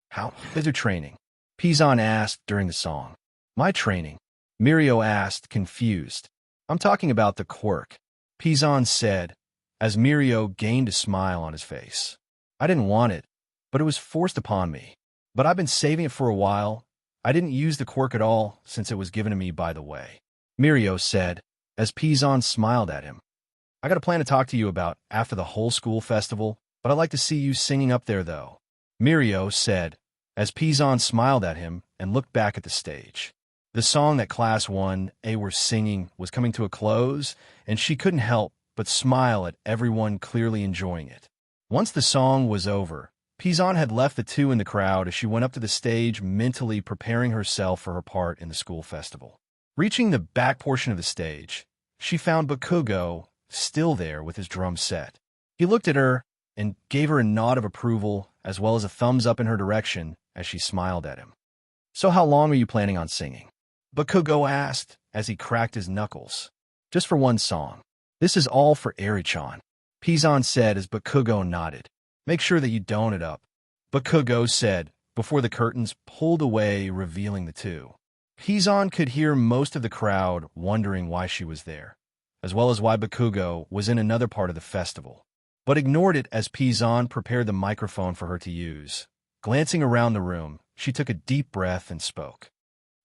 How is your training? Pizan asked during the song. My training? Mirio asked, confused. I'm talking about the quirk, Pizan said, as Mirio gained a smile on his face. I didn't want it, but it was forced upon me. But I've been saving it for a while. I didn't use the quirk at all since it was given to me by the way, Mirio said, as Pizan smiled at him. I got a plan to talk to you about after the whole school festival, but I'd like to see you singing up there though, Mirio said, as Pizan smiled at him and looked back at the stage. The song that Class 1A were singing was coming to a close, and she couldn't help but smile at everyone clearly enjoying it. Once the song was over, Pizan had left the two in the crowd as she went up to the stage, mentally preparing herself for her part in the school festival. Reaching the back portion of the stage, she found Bakugo still there with his drum set. He looked at her and gave her a nod of approval as well as a thumbs up in her direction as she smiled at him. So how long are you planning on singing? Bakugo asked as he cracked his knuckles. Just for one song. This is all for Eri-chan, Pizan said as Bakugo nodded. Make sure that you don't it up, Bakugo said before the curtains pulled away, revealing the two. Pizan could hear most of the crowd wondering why she was there, as well as why Bakugo was in another part of the festival, but ignored it as Pizan prepared the microphone for her to use. Glancing around the room, she took a deep breath and spoke.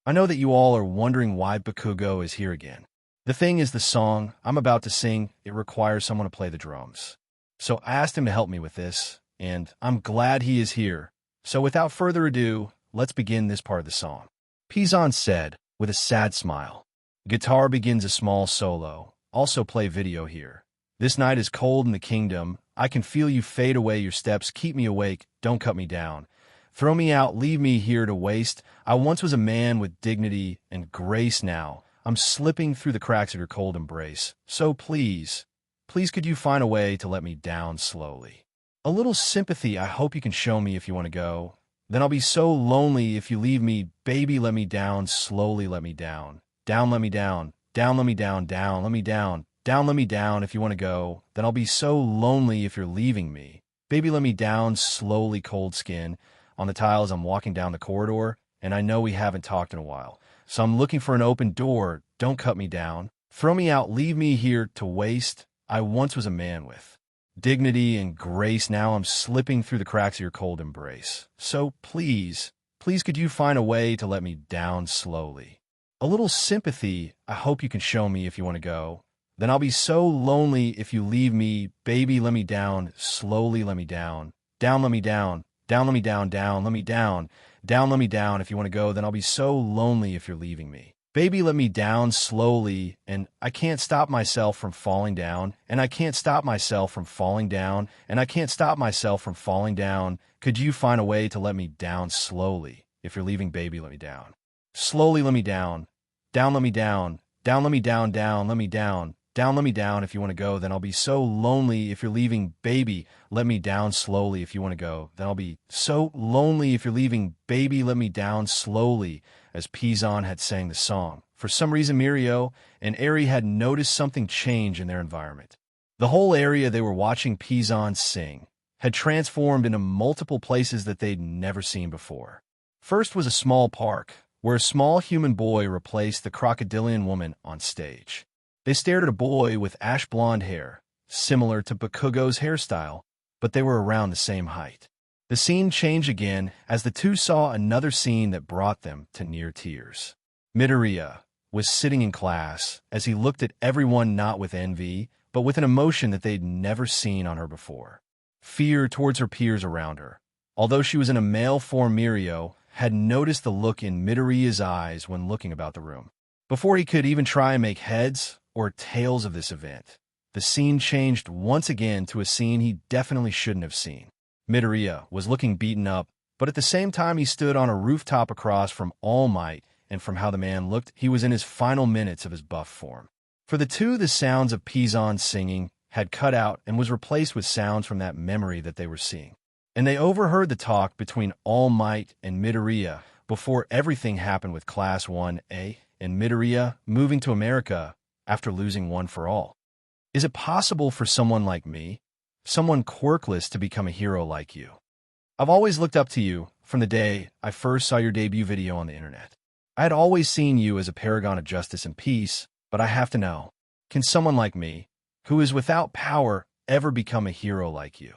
I know that you all are wondering why Bakugo is here again. The thing is, the song I'm about to sing, it requires someone to play the drums. So I asked him to help me with this, and I'm glad he is here. So without further ado, let's begin this part of the song, Pizan said with a sad smile. Guitar begins a small solo. Also play video here. This night is cold in the kingdom. I can feel you fade away, your steps keep me awake, don't cut me down. Throw me out, leave me here to waste. I once was a man with dignity and grace now. I'm slipping through the cracks of your cold embrace. So please, please could you find a way to let me down slowly? A little sympathy I hope you can show me if you want to go. Then I'll be so lonely if you leave me. Baby, let me down slowly, let me down. Down, let me down. Down, let me down. Down, let me down. Down, let me down if you want to go. Then I'll be so lonely if you're leaving me. Baby, let me down slowly, cold skin. On the tiles I'm walking down the corridor, and I know we haven't talked in a while. So I'm looking for an open door. Don't cut me down. Throw me out, leave me here to waste. I once was a man with dignity and grace. Now I'm slipping through the cracks of your cold embrace. So please, please could you find a way to let me down slowly? A little sympathy I hope you can show me if you want to go. Then I'll be so lonely if you leave me. Baby, let me down slowly, let me down. Down, let me down. Down, let me down. Down, let me down. Down, let me down if you want to go. Then I'll be so lonely if you're leaving me. Baby, let me down slowly, and I can't stop myself from falling down, and I can't stop myself from falling down, and I can't stop myself from falling down. Could you find a way to let me down slowly? If you're leaving, baby, let me down. Slowly, let me down. Down, let me down. Down, let me down. Down, let me down. Down, let me down if you want to go. Then I'll be so lonely if you're leaving, baby. Let me down slowly if you want to go. Then I'll be so lonely if you're leaving, baby. Let me down slowly. As Pizan had sang the song, for some reason Mirio and Eri had noticed something change in their environment. The whole area they were watching Pizan sing had transformed into multiple places that they'd never seen before. First was a small park, where a small human boy replaced the crocodilian woman on stage. They stared at a boy with ash-blonde hair, similar to Bakugo's hairstyle, but they were around the same height. The scene changed again as the two saw another scene that brought them to near tears. Midoriya was sitting in class as he looked at everyone not with envy, but with an emotion that they'd never seen on her before. Fear towards her peers around her. Although she was in a male form, Mirio had noticed the look in Midoriya's eyes when looking about the room. Before he could even try and make heads or tails of this event, the scene changed once again to a scene he definitely shouldn't have seen. Midoriya was looking beaten up, but at the same time he stood on a rooftop across from All Might, and from how the man looked, he was in his final minutes of his buff form. For the two, the sounds of Pizon singing had cut out and was replaced with sounds from that memory that they were seeing. And they overheard the talk between All Might and Midoriya before everything happened with Class 1A and Midoriya moving to America after losing One for All. Is it possible for someone like me, someone quirkless, to become a hero like you? I've always looked up to you from the day I first saw your debut video on the internet. I had always seen you as a paragon of justice and peace, but I have to know, can someone like me, who is without power, ever become a hero like you?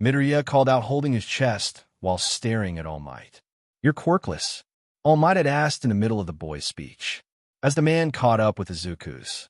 Midoriya called out, holding his chest while staring at All Might. You're quirkless, All Might had asked in the middle of the boy's speech. As the man caught up with Izuku's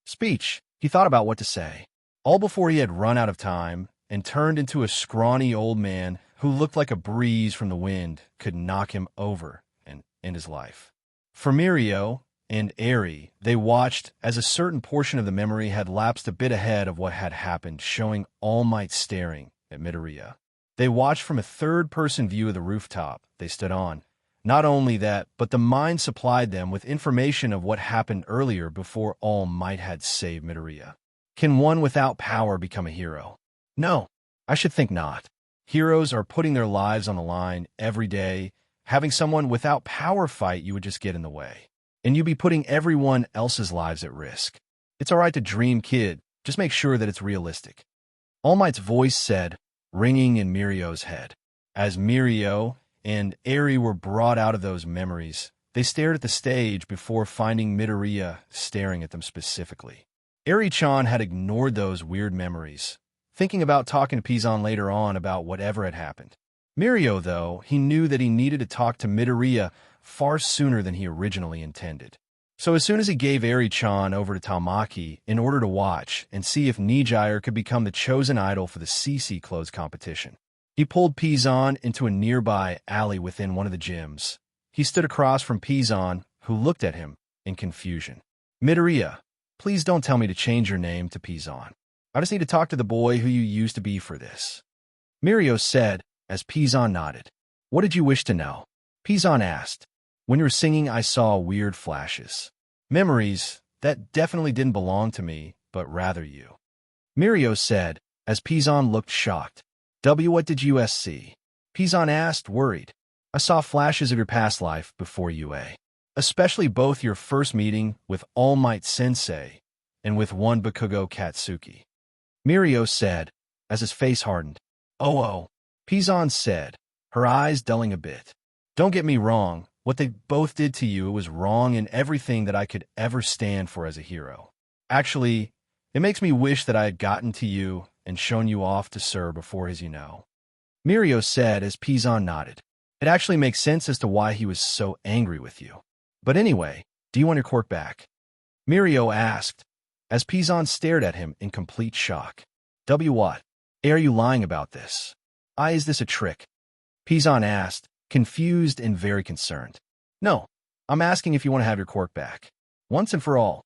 speech, he thought about what to say, all before he had run out of time and turned into a scrawny old man who looked like a breeze from the wind could knock him over and end his life. For Mirio and Eri, they watched as a certain portion of the memory had lapsed a bit ahead of what had happened, showing All Might staring at Midoriya. They watched from a third-person view of the rooftop they stood on. Not only that, but the mind supplied them with information of what happened earlier before All Might had saved Midoriya. Can one without power become a hero? No, I should think not. Heroes are putting their lives on the line every day. Having someone without power fight you would just get in the way, and you'd be putting everyone else's lives at risk. It's all right to dream, kid. Just make sure that it's realistic. All Might's voice said, ringing in Mirio's head. As Mirio and Eri were brought out of those memories, they stared at the stage before finding Midoriya staring at them specifically. Eri-chan had ignored those weird memories, thinking about talking to Pizon later on about whatever had happened. Mirio, though, he knew that he needed to talk to Midoriya far sooner than he originally intended. So as soon as he gave Eri-chan over to Tamaki in order to watch and see if Nijire could become the chosen idol for the CC clothes competition, he pulled Pizon into a nearby alley within one of the gyms. He stood across from Pizon, who looked at him in confusion. Midoriya, please don't tell me to change your name to Pizon. I just need to talk to the boy who you used to be for this. Mirio said, as Pizon nodded. What did you wish to know? Pizon asked. When you were singing, I saw weird flashes. Memories that definitely didn't belong to me, but rather you. Mirio said, as Pizon looked shocked. What did you see? Pizon asked, worried. I saw flashes of your past life before UA. Especially both your first meeting with All Might Sensei and with one Bakugo Katsuki. Mirio said, as his face hardened. Oh. Pizon said, her eyes dulling a bit. Don't get me wrong, what they both did to you was wrong in everything that I could ever stand for as a hero. Actually, it makes me wish that I had gotten to you and shown you off to Sir before his Mirio said as Pizon nodded. It actually makes sense as to why he was so angry with you. But anyway, do you want your quirk back? Mirio asked, as Pizon stared at him in complete shock. What? Are you lying about this? Is this a trick? Pizon asked, confused and very concerned. No, I'm asking if you want to have your quirk back. Once and for all.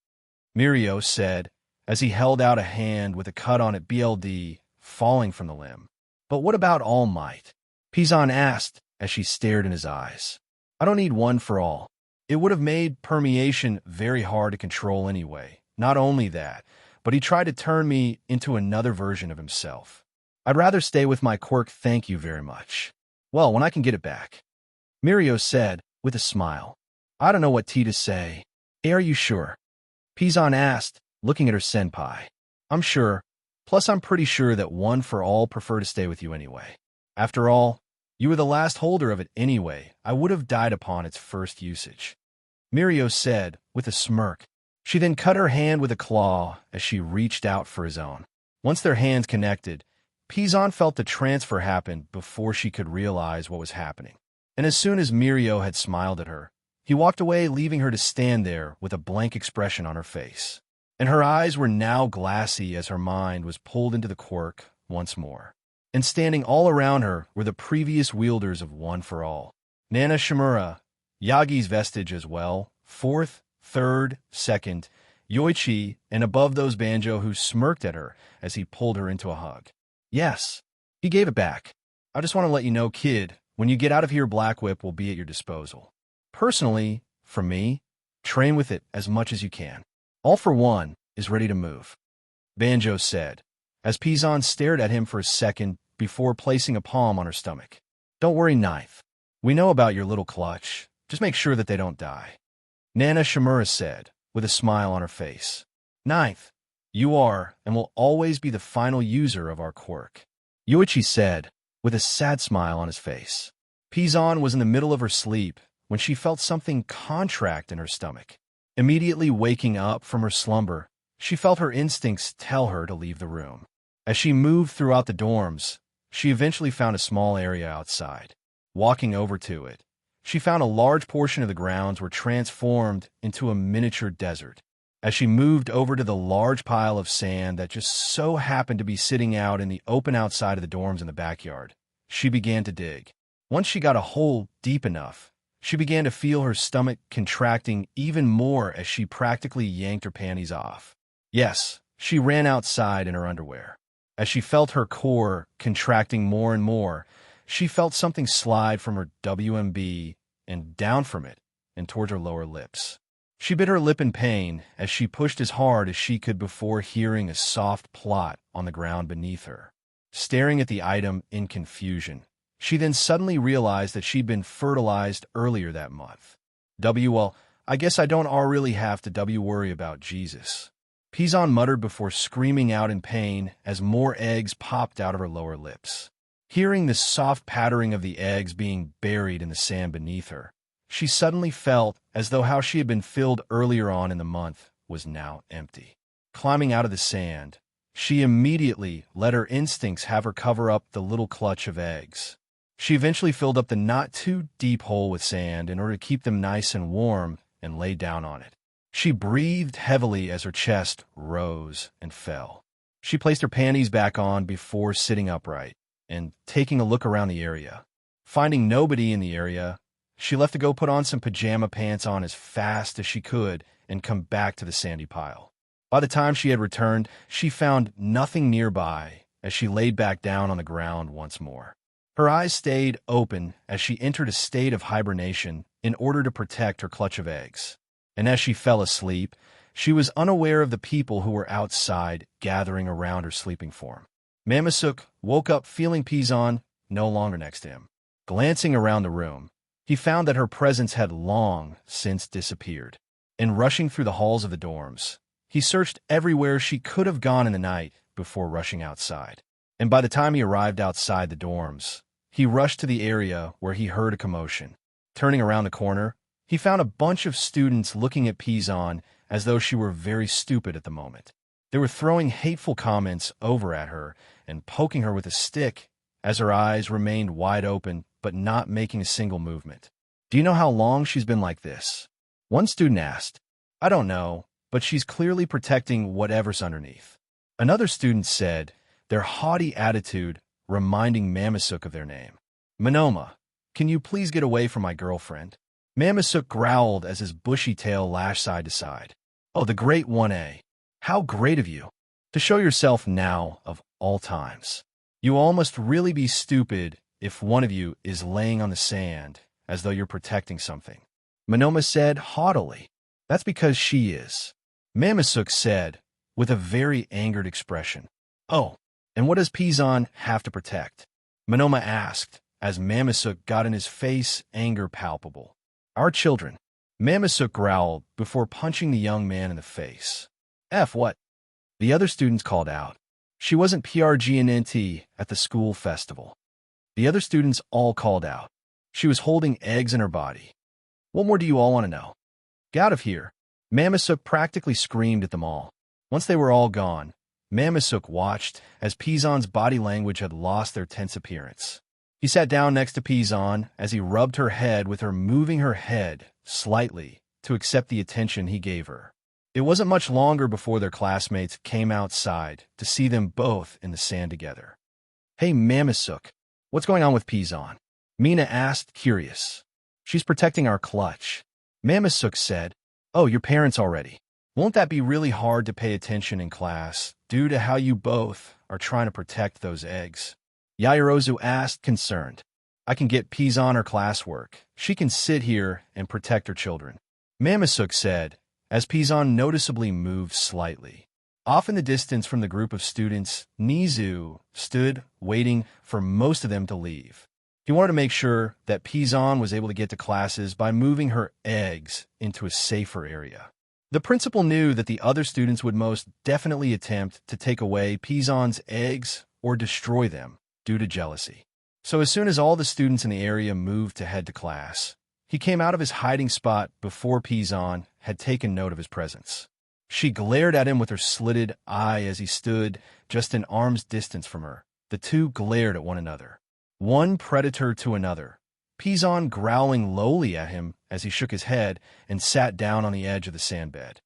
Mirio said, as he held out a hand with a cut on it BLD falling from the limb. But what about All Might? Pizon asked as she stared in his eyes. I don't need one for all. It would have made permeation very hard to control anyway. Not only that, but he tried to turn me into another version of himself. I'd rather stay with my quirk, thank you very much. Well, when I can get it back. Mirio said, with a smile. I don't know what to say. Are you sure? Pizon asked, looking at her senpai. I'm sure. Plus, I'm pretty sure that one for all prefer to stay with you anyway. After all, You were the last holder of it anyway. I would have died upon its first usage. Mirio said, with a smirk. She then cut her hand with a claw as she reached out for his own. Once their hands connected, Pizon felt the transfer happen before she could realize what was happening. And as soon as Mirio had smiled at her, he walked away, leaving her to stand there with a blank expression on her face. And her eyes were now glassy as her mind was pulled into the quirk once more. And standing all around her were the previous wielders of One for All. Nana Shimura, Yagi's vestige as well, fourth, third, second, Yoichi, and above those Banjo, who smirked at her as he pulled her into a hug. Yes, he gave it back. I just want to let you know, kid, when you get out of here, Black Whip will be at your disposal. Personally, for me, train with it as much as you can. All for One is ready to move, Banjo said, as Pizon stared at him for a second before placing a palm on her stomach. Don't worry, Ninth. We know about your little clutch. Just make sure that they don't die. Nana Shimura said, with a smile on her face. Ninth, you are and will always be the final user of our quirk, Yoichi said, with a sad smile on his face. Pizon was in the middle of her sleep when she felt something contract in her stomach. Immediately waking up from her slumber, she felt her instincts tell her to leave the room. As she moved throughout the dorms, she eventually found a small area outside. Walking over to it, she found a large portion of the grounds were transformed into a miniature desert. As she moved over to the large pile of sand that just so happened to be sitting out in the open outside of the dorms in the backyard, she began to dig. Once she got a hole deep enough, she began to feel her stomach contracting even more as she practically yanked her panties off. Yes, she ran outside in her underwear. As she felt her core contracting more and more, she felt something slide from her WMB and down from it and towards her lower lips. She bit her lip in pain as she pushed as hard as she could before hearing a soft plot on the ground beneath her. Staring at the item in confusion, she then suddenly realized that she'd been fertilized earlier that month. Well, I guess I don't really have to worry about Jesus, Pizon muttered before screaming out in pain as more eggs popped out of her lower lips. Hearing the soft pattering of the eggs being buried in the sand beneath her, she suddenly felt as though how she had been filled earlier on in the month was now empty. Climbing out of the sand, she immediately let her instincts have her cover up the little clutch of eggs. She eventually filled up the not-too-deep hole with sand in order to keep them nice and warm and lay down on it. She breathed heavily as her chest rose and fell. She placed her panties back on before sitting upright and taking a look around the area. Finding nobody in the area, she left to go put on some pajama pants on as fast as she could and come back to the sandy pile. By the time she had returned, she found nothing nearby as she laid back down on the ground once more. Her eyes stayed open as she entered a state of hibernation in order to protect her clutch of eggs. And as she fell asleep, she was unaware of the people who were outside gathering around her sleeping form. Mamasuk woke up feeling Pizon no longer next to him. Glancing around the room, he found that her presence had long since disappeared. And rushing through the halls of the dorms, he searched everywhere she could have gone in the night before rushing outside. And by the time he arrived outside the dorms, he rushed to the area where he heard a commotion. Turning around the corner, he found a bunch of students looking at Pizon as though she were very stupid at the moment. They were throwing hateful comments over at her and poking her with a stick as her eyes remained wide open but not making a single movement. Do you know how long she's been like this? One student asked. I don't know, but she's clearly protecting whatever's underneath. Another student said, their haughty attitude reminding Mamasuk of their name. Monoma, can you please get away from my girlfriend? Mamasuk growled as his bushy tail lashed side to side. Oh, the great 1A. How great of you. To show yourself now of all times. You all must really be stupid if one of you is laying on the sand as though you're protecting something. Monoma said haughtily. That's because she is. Mamasuk said with a very angered expression. Oh, and what does Pizon have to protect? Monoma asked as Mamasuk got in his face anger palpable. Our children. Mamasuk growled before punching the young man in the face. F what? The other students called out. She wasn't PRGNNT at the school festival. The other students all called out. She was holding eggs in her body. What more do you all want to know? Get out of here. Mamasuk practically screamed at them all. Once they were all gone, Mamasuk watched as Pizon's body language had lost their tense appearance. He sat down next to Pizon as he rubbed her head with her moving her head slightly to accept the attention he gave her. It wasn't much longer before their classmates came outside to see them both in the sand together. Hey, Mamasuk, what's going on with Pizon? Mina asked, curious. She's protecting our clutch. Mamasuk said, oh, your parents already. Won't that be really hard to pay attention in class due to how you both are trying to protect those eggs? Yaoyorozu asked, concerned. I can get Pizon her classwork. She can sit here and protect her children. Mamasuk said, as Pizon noticeably moved slightly. Off in the distance from the group of students, Nizu stood, waiting for most of them to leave. He wanted to make sure that Pizon was able to get to classes by moving her eggs into a safer area. The principal knew that the other students would most definitely attempt to take away Pizon's eggs or destroy them due to jealousy. So as soon as all the students in the area moved to head to class, he came out of his hiding spot before Pizon had taken note of his presence. She glared at him with her slitted eye as he stood just an arm's distance from her. The two glared at one another, one predator to another, Pizon growling lowly at him as he shook his head and sat down on the edge of the sandbed.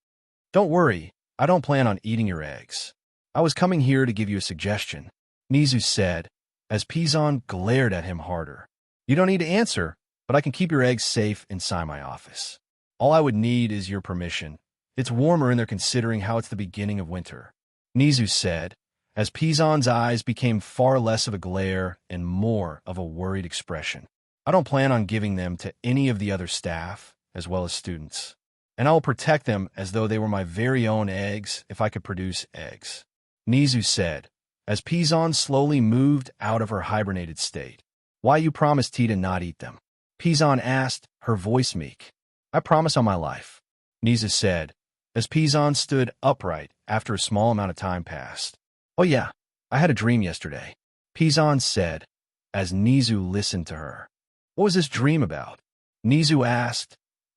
Don't worry, I don't plan on eating your eggs. I was coming here to give you a suggestion, Nizu said, as Pizon glared at him harder. You don't need to answer, but I can keep your eggs safe inside my office. All I would need is your permission. It's warmer in there considering how it's the beginning of winter, Nizu said, as Pizon's eyes became far less of a glare and more of a worried expression. I don't plan on giving them to any of the other staff, as well as students, and I will protect them as though they were my very own eggs if I could produce eggs, Nizu said, as Pizon slowly moved out of her hibernated state. Why you promise T to not eat them? Pizon asked, her voice meek. I promise on my life, Nizu said, as Pizon stood upright after a small amount of time passed. Oh yeah, I had a dream yesterday, Pizon said, as Nizu listened to her. What was this dream about? Nizu asked,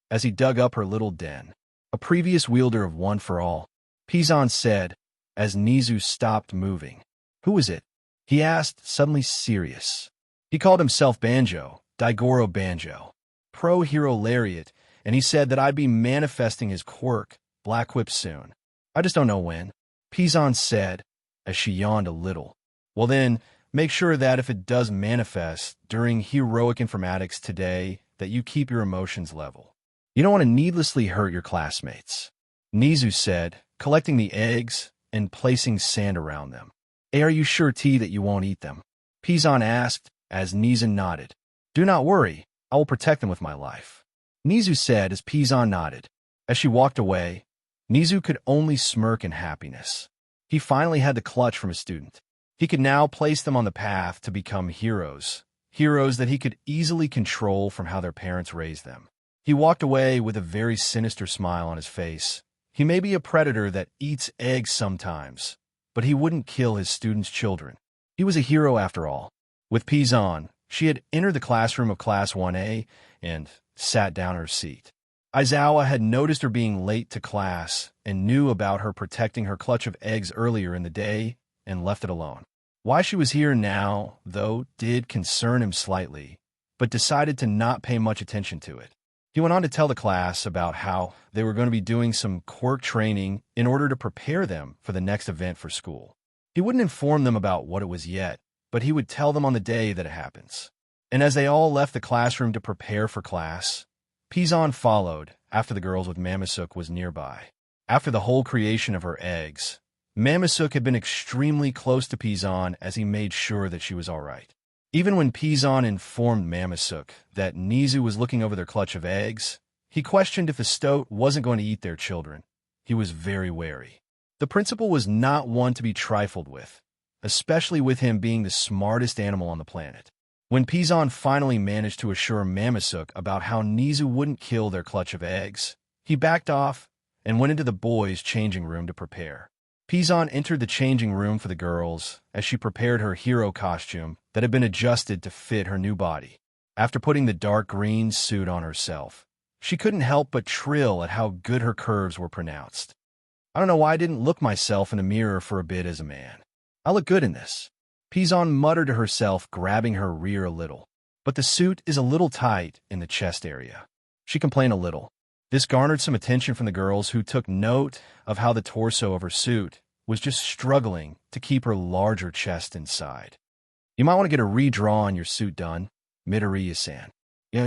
as he dug up her little den. A previous wielder of One for All, Pizon said, as Nizu stopped moving. Who is it? He asked, suddenly serious. He called himself Banjo, Daigoro Banjo, pro-hero lariat, and he said that I'd be manifesting his quirk, Black Whip, soon. I just don't know when, Pizon said, as she yawned a little. Well then, make sure that if it does manifest during heroic informatics today, that you keep your emotions level. You don't want to needlessly hurt your classmates, Nizu said, collecting the eggs and placing sand around them. Hey, are you sure, T, that you won't eat them? Pizon asked, as Nizu nodded. Do not worry, I will protect them with my life, Nizu said as Pizon nodded. As she walked away, Nizu could only smirk in happiness. He finally had the clutch from a student. He could now place them on the path to become heroes that he could easily control from how their parents raised them. He walked away with a very sinister smile on his face. He may be a predator that eats eggs sometimes, but he wouldn't kill his students' children. He was a hero after all. With Pizon, she had entered the classroom of Class 1A and sat down in her seat. Aizawa had noticed her being late to class and knew about her protecting her clutch of eggs earlier in the day and left it alone. Why she was here now, though, did concern him slightly, but decided to not pay much attention to it. He went on to tell the class about how they were going to be doing some quirk training in order to prepare them for the next event for school. He wouldn't inform them about what it was yet, but he would tell them on the day that it happens. And as they all left the classroom to prepare for class, Pizon followed after the girls with Mamasuk was nearby. After the whole creation of her eggs, Mamasuk had been extremely close to Pizon as he made sure that she was all right. Even when Pizon informed Mamasuk that Nizu was looking over their clutch of eggs, he questioned if the stoat wasn't going to eat their children. He was very wary. The principal was not one to be trifled with, especially with him being the smartest animal on the planet. When Pizon finally managed to assure Mamasuk about how Nizu wouldn't kill their clutch of eggs, he backed off and went into the boys' changing room to prepare. Pizon entered the changing room for the girls as she prepared her hero costume that had been adjusted to fit her new body. After putting the dark green suit on herself, she couldn't help but trill at how good her curves were pronounced. I don't know why I didn't look myself in the mirror for a bit as a man. I look good in this. Pizon muttered to herself, grabbing her rear a little. But the suit is a little tight in the chest area. She complained a little. This garnered some attention from the girls, who took note of how the torso of her suit was just struggling to keep her larger chest inside. You might want to get a redraw on your suit done, Midoriya-san,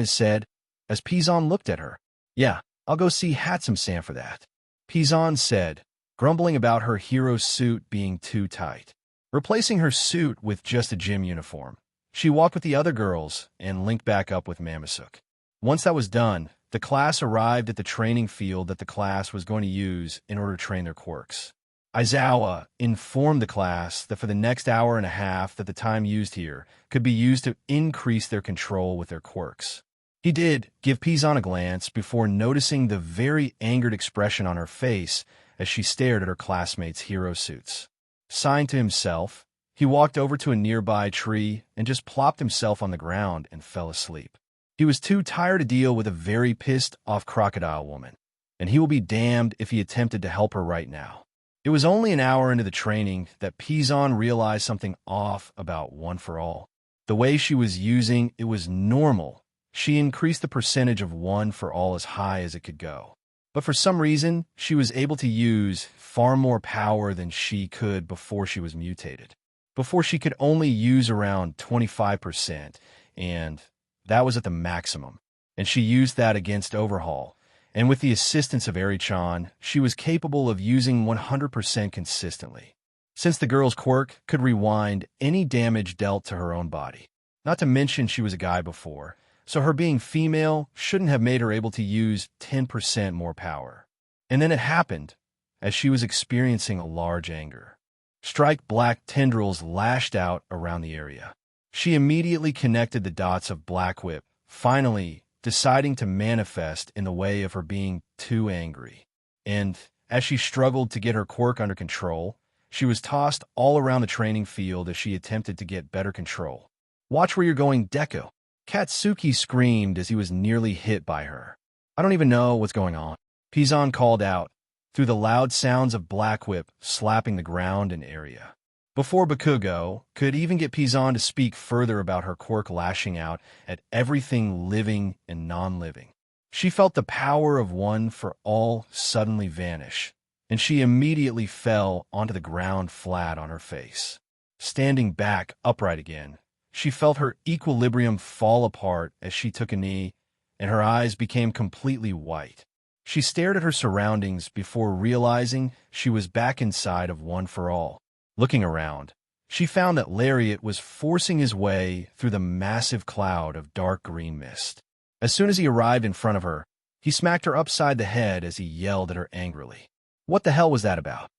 said, as Pizon looked at her. Yeah, I'll go see Hatsum-san for that, Pizon said, grumbling about her hero's suit being too tight. Replacing her suit with just a gym uniform, she walked with the other girls and linked back up with Mamasuke. Once that was done, the class arrived at the training field that the class was going to use in order to train their quirks. Aizawa informed the class that for the next hour and a half that the time used here could be used to increase their control with their quirks. He did give Pizon a glance before noticing the very angered expression on her face as she stared at her classmates' hero suits. Sighing to himself, he walked over to a nearby tree and just plopped himself on the ground and fell asleep. He was too tired to deal with a very pissed-off crocodile woman, and he will be damned if he attempted to help her right now. It was only an hour into the training that Pizon realized something off about One for All. The way she was using it was normal. She increased the percentage of One for All as high as it could go. But for some reason, she was able to use far more power than she could before she was mutated. Before, she could only use around 25%, and that was at the maximum. And she used that against Overhaul. And with the assistance of Eri-chan, she was capable of using 100% consistently, since the girl's quirk could rewind any damage dealt to her own body. Not to mention she was a guy before, so her being female shouldn't have made her able to use 10% more power. And then it happened, as she was experiencing a large anger. Strike black tendrils lashed out around the area. She immediately connected the dots of Black Whip, finally deciding to manifest in the way of her being too angry. And as she struggled to get her quirk under control, she was tossed all around the training field as she attempted to get better control. Watch where you're going, Deku, Katsuki screamed as he was nearly hit by her. I don't even know what's going on, Pizon called out, through the loud sounds of Black Whip slapping the ground and area. Before Bakugo could even get Pizon to speak further about her quirk lashing out at everything living and non-living, she felt the power of One for All suddenly vanish, and she immediately fell onto the ground flat on her face. Standing back upright again, she felt her equilibrium fall apart as she took a knee, and her eyes became completely white. She stared at her surroundings before realizing she was back inside of One for All. Looking around, she found that Lariat was forcing his way through the massive cloud of dark green mist. As soon as he arrived in front of her, he smacked her upside the head as he yelled at her angrily. What the hell was that about?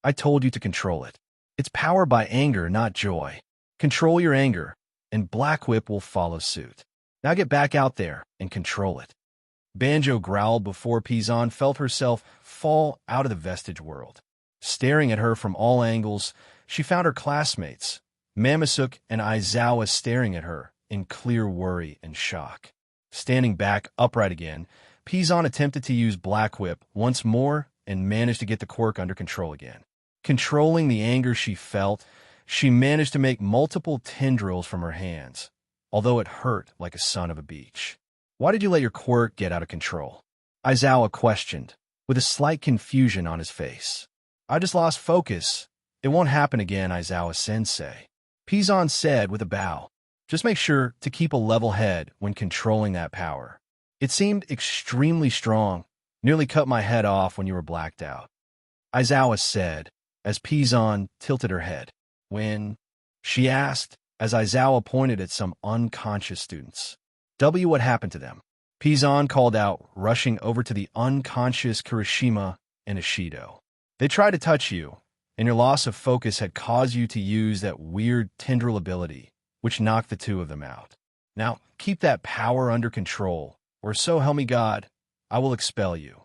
I told you to control it. It's powered by anger, not joy. Control your anger, and Black Whip will follow suit. Now get back out there and control it. Banjo growled before Pizon felt herself fall out of the vestige world. Staring at her from all angles, she found her classmates, Mamasuke and Aizawa, staring at her in clear worry and shock. Standing back upright again, Pizon attempted to use Black Whip once more and managed to get the quirk under control again. Controlling the anger she felt, she managed to make multiple tendrils from her hands, although it hurt like a son of a beach. Why did you let your quirk get out of control? Aizawa questioned, with a slight confusion on his face. I just lost focus. It won't happen again, Aizawa-sensei, Pizon said with a bow. Just make sure to keep a level head when controlling that power. It seemed extremely strong, nearly cut my head off when you were blacked out, Aizawa said, as Pizon tilted her head. When? She asked, as Aizawa pointed at some unconscious students. What happened to them? Pizon called out, rushing over to the unconscious Kirishima and Ishido. They tried to touch you, and your loss of focus had caused you to use that weird tendril ability, which knocked the two of them out. Now, keep that power under control, or so help me God, I will expel you,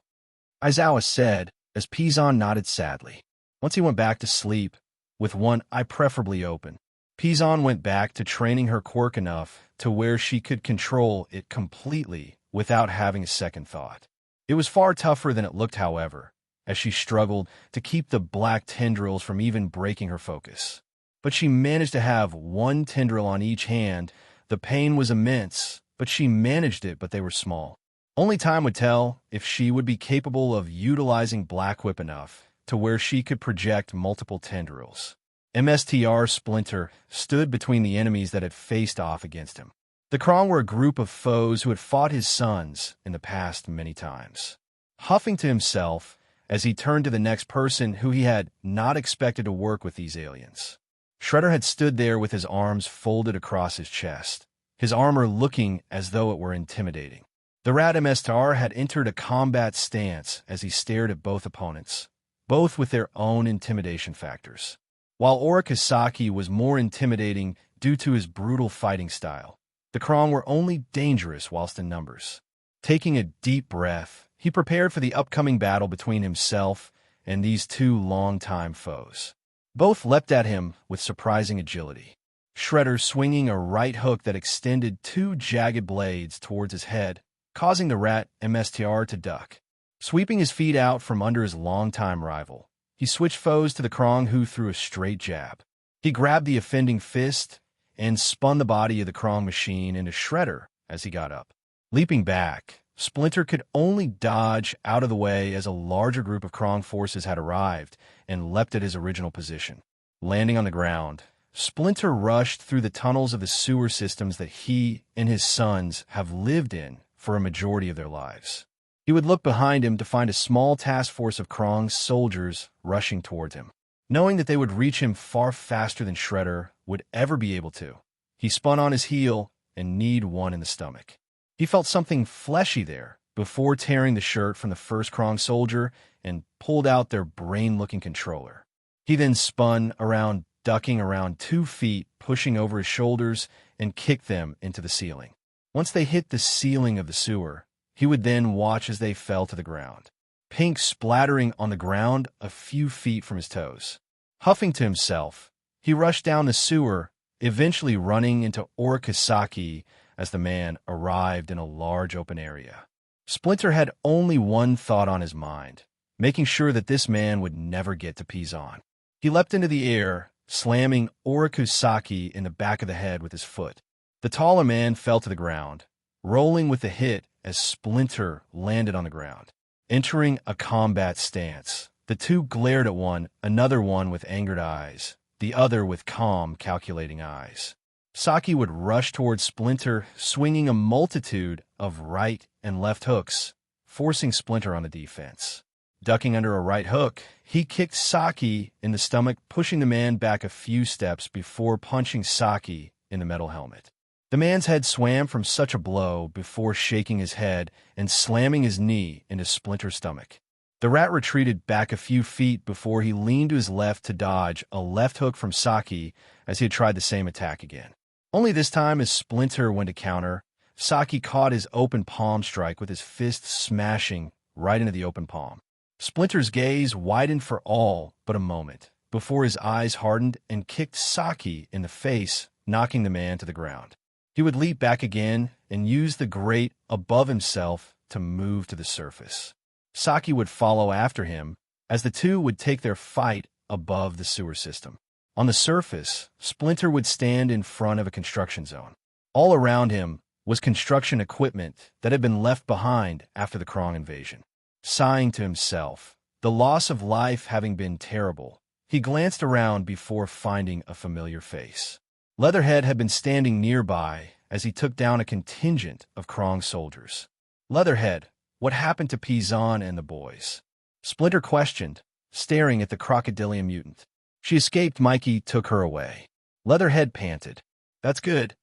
Aizawa said, as Pizon nodded sadly. Once he went back to sleep, with one eye preferably open, Pizon went back to training her quirk enough to where she could control it completely without having a second thought. It was far tougher than it looked, however, as she struggled to keep the black tendrils from even breaking her focus. But she managed to have one tendril on each hand. The pain was immense, but she managed it, but they were small. Only time would tell if she would be capable of utilizing Black Whip enough to where she could project multiple tendrils. MSTR Splinter stood between the enemies that had faced off against him. The Krong were a group of foes who had fought his sons in the past many times. Huffing to himself as he turned to the next person who he had not expected to work with these aliens. Shredder had stood there with his arms folded across his chest, his armor looking as though it were intimidating. The Rat MSTR had entered a combat stance as he stared at both opponents, both with their own intimidation factors. While Orikisaki was more intimidating due to his brutal fighting style, the Krong were only dangerous whilst in numbers. Taking a deep breath, he prepared for the upcoming battle between himself and these two longtime foes. Both leapt at him with surprising agility. Shredder swinging a right hook that extended two jagged blades towards his head, causing the Rat MSTR to duck. Sweeping his feet out from under his longtime rival, he switched foes to the Krong, who threw a straight jab. He grabbed the offending fist and spun the body of the Krong machine into Shredder as he got up. Leaping back, Splinter could only dodge out of the way as a larger group of Krong forces had arrived and leapt at his original position. Landing on the ground, Splinter rushed through the tunnels of the sewer systems that he and his sons have lived in for a majority of their lives. He would look behind him to find a small task force of Krong's soldiers rushing towards him. Knowing that they would reach him far faster than Shredder would ever be able to, he spun on his heel and kneed one in the stomach. He felt something fleshy there before tearing the shirt from the first Krong soldier and pulled out their brain-looking controller. He then spun around, ducking around 2 feet, pushing over his shoulders, and kicked them into the ceiling. Once they hit the ceiling of the sewer, he would then watch as they fell to the ground, pink splattering on the ground a few feet from his toes. Huffing to himself, he rushed down the sewer, eventually running into Orikisaki as the man arrived in a large open area. Splinter had only one thought on his mind, making sure that this man would never get to Pizon. He leapt into the air, slamming Orikisaki in the back of the head with his foot. The taller man fell to the ground, rolling with the hit as Splinter landed on the ground. Entering a combat stance, the two glared at one another, one with angered eyes, the other with calm, calculating eyes. Saki would rush towards Splinter, swinging a multitude of right and left hooks, forcing Splinter on the defense. Ducking under a right hook, he kicked Saki in the stomach, pushing the man back a few steps before punching Saki in the metal helmet. The man's head swam from such a blow before shaking his head and slamming his knee into Splinter's stomach. The Rat retreated back a few feet before he leaned to his left to dodge a left hook from Saki as he had tried the same attack again. Only this time, as Splinter went to counter, Saki caught his open palm strike with his fist smashing right into the open palm. Splinter's gaze widened for all but a moment before his eyes hardened and kicked Saki in the face, knocking the man to the ground. He would leap back again and use the grate above himself to move to the surface. Saki would follow after him as the two would take their fight above the sewer system. On the surface, Splinter would stand in front of a construction zone. All around him was construction equipment that had been left behind after the Krong invasion. Sighing to himself, the loss of life having been terrible, he glanced around before finding a familiar face. Leatherhead had been standing nearby as he took down a contingent of Krong soldiers. "Leatherhead, what happened to Pizon and the boys?" Splinter questioned, staring at the crocodilian mutant. "She escaped. Mikey took her away." Leatherhead panted. "That's good.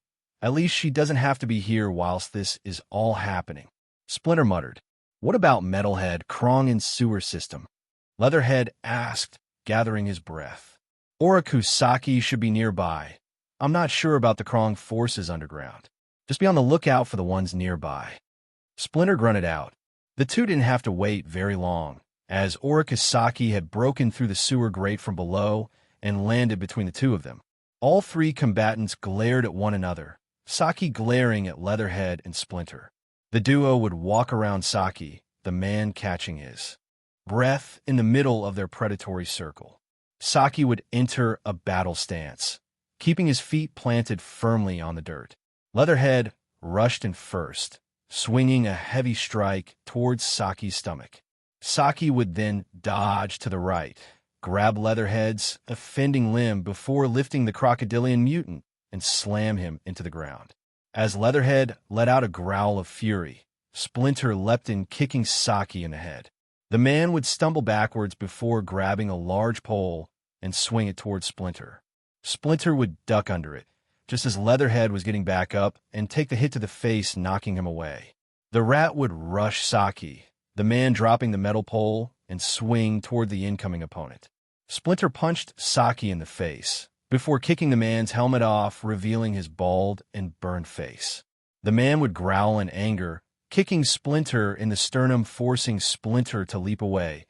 At least she doesn't have to be here whilst this is all happening." Splinter muttered. "What about Metalhead, Krong and sewer system?" Leatherhead asked, gathering his breath. "Orikisaki should be nearby. I'm not sure about the Krong forces underground. Just be on the lookout for the ones nearby." Splinter grunted out. The two didn't have to wait very long, as Orikisaki had broken through the sewer grate from below and landed between the two of them. All three combatants glared at one another, Saki glaring at Leatherhead and Splinter. The duo would walk around Saki, the man catching his breath in the middle of their predatory circle. Saki would enter a battle stance, keeping his feet planted firmly on the dirt. Leatherhead rushed in first, swinging a heavy strike towards Saki's stomach. Saki would then dodge to the right, grab Leatherhead's offending limb before lifting the crocodilian mutant and slam him into the ground. As Leatherhead let out a growl of fury, Splinter leapt in, kicking Saki in the head. The man would stumble backwards before grabbing a large pole and swing it towards Splinter. Splinter would duck under it, just as Leatherhead was getting back up and take the hit to the face, knocking him away. The rat would rush Saki, the man dropping the metal pole, and swing toward the incoming opponent. Splinter punched Saki in the face, before kicking the man's helmet off, revealing his bald and burned face. The man would growl in anger, kicking Splinter in the sternum, forcing Splinter to leap away,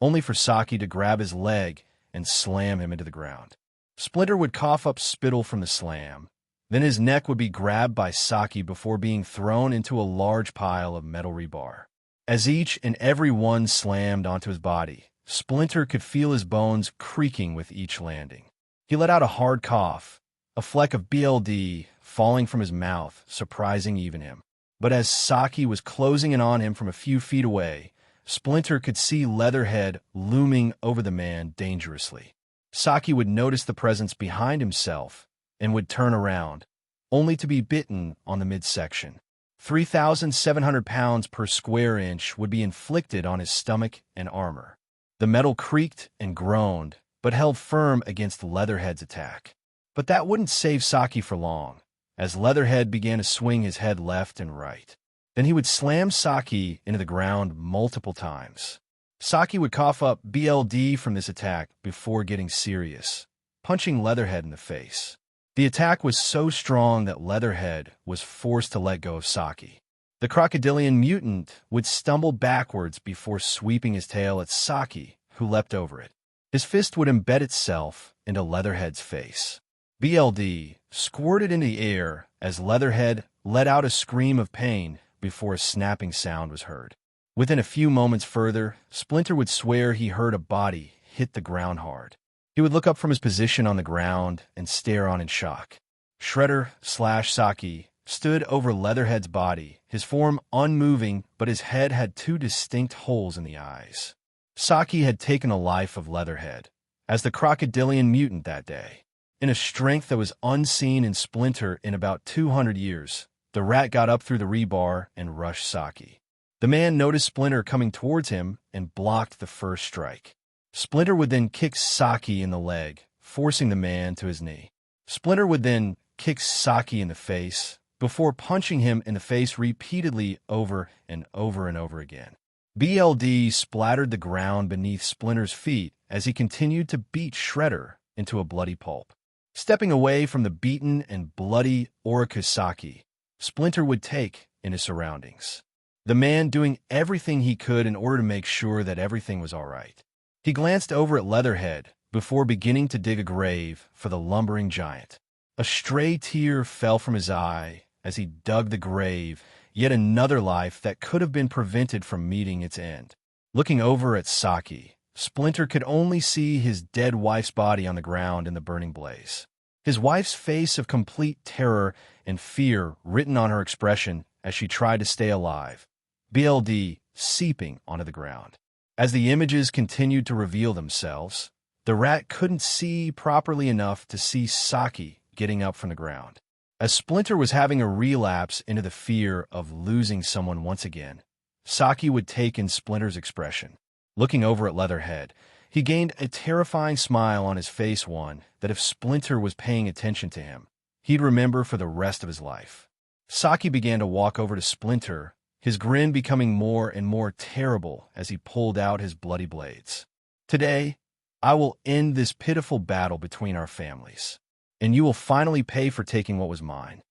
only for Saki to grab his leg and slam him into the ground. Splinter would cough up spittle from the slam. Then his neck would be grabbed by Saki before being thrown into a large pile of metal rebar. As each and every one slammed onto his body, Splinter could feel his bones creaking with each landing. He let out a hard cough, a fleck of BLD falling from his mouth, surprising even him. But as Saki was closing in on him from a few feet away, Splinter could see Leatherhead looming over the man dangerously. Saki would notice the presence behind himself and would turn around, only to be bitten on the midsection. 3,700 pounds per square inch would be inflicted on his stomach and armor. The metal creaked and groaned, but held firm against Leatherhead's attack. But that wouldn't save Saki for long, as Leatherhead began to swing his head left and right. Then he would slam Saki into the ground multiple times. Saki would cough up BLD from this attack before getting serious, punching Leatherhead in the face. The attack was so strong that Leatherhead was forced to let go of Saki. The crocodilian mutant would stumble backwards before sweeping his tail at Saki, who leapt over it. His fist would embed itself into Leatherhead's face. BLD squirted in the air as Leatherhead let out a scream of pain before a snapping sound was heard. Within a few moments further, Splinter would swear he heard a body hit the ground hard. He would look up from his position on the ground and stare on in shock. Shredder/Saki stood over Leatherhead's body, his form unmoving, but his head had two distinct holes in the eyes. Saki had taken a life of Leatherhead, as the crocodilian mutant that day. In a strength that was unseen in Splinter in about 200 years, the rat got up through the rebar and rushed Saki. The man noticed Splinter coming towards him and blocked the first strike. Splinter would then kick Saki in the leg, forcing the man to his knee. Splinter would then kick Saki in the face, before punching him in the face repeatedly over and over and over again. BLD splattered the ground beneath Splinter's feet as he continued to beat Shredder into a bloody pulp. Stepping away from the beaten and bloody Orikisaki, Splinter would take in his surroundings, the man doing everything he could in order to make sure that everything was all right. He glanced over at Leatherhead before beginning to dig a grave for the lumbering giant. A stray tear fell from his eye as he dug the grave, yet another life that could have been prevented from meeting its end. Looking over at Saki, Splinter could only see his dead wife's body on the ground in the burning blaze. His wife's face of complete terror and fear written on her expression as she tried to stay alive, BLD seeping onto the ground. As the images continued to reveal themselves, the rat couldn't see properly enough to see Saki getting up from the ground. As Splinter was having a relapse into the fear of losing someone once again, Saki would take in Splinter's expression. Looking over at Leatherhead, he gained a terrifying smile on his face, one that if Splinter was paying attention to him, he'd remember for the rest of his life. Saki began to walk over to Splinter, his grin becoming more and more terrible as he pulled out his bloody blades. "Today, I will end this pitiful battle between our families, and you will finally pay for taking what was mine."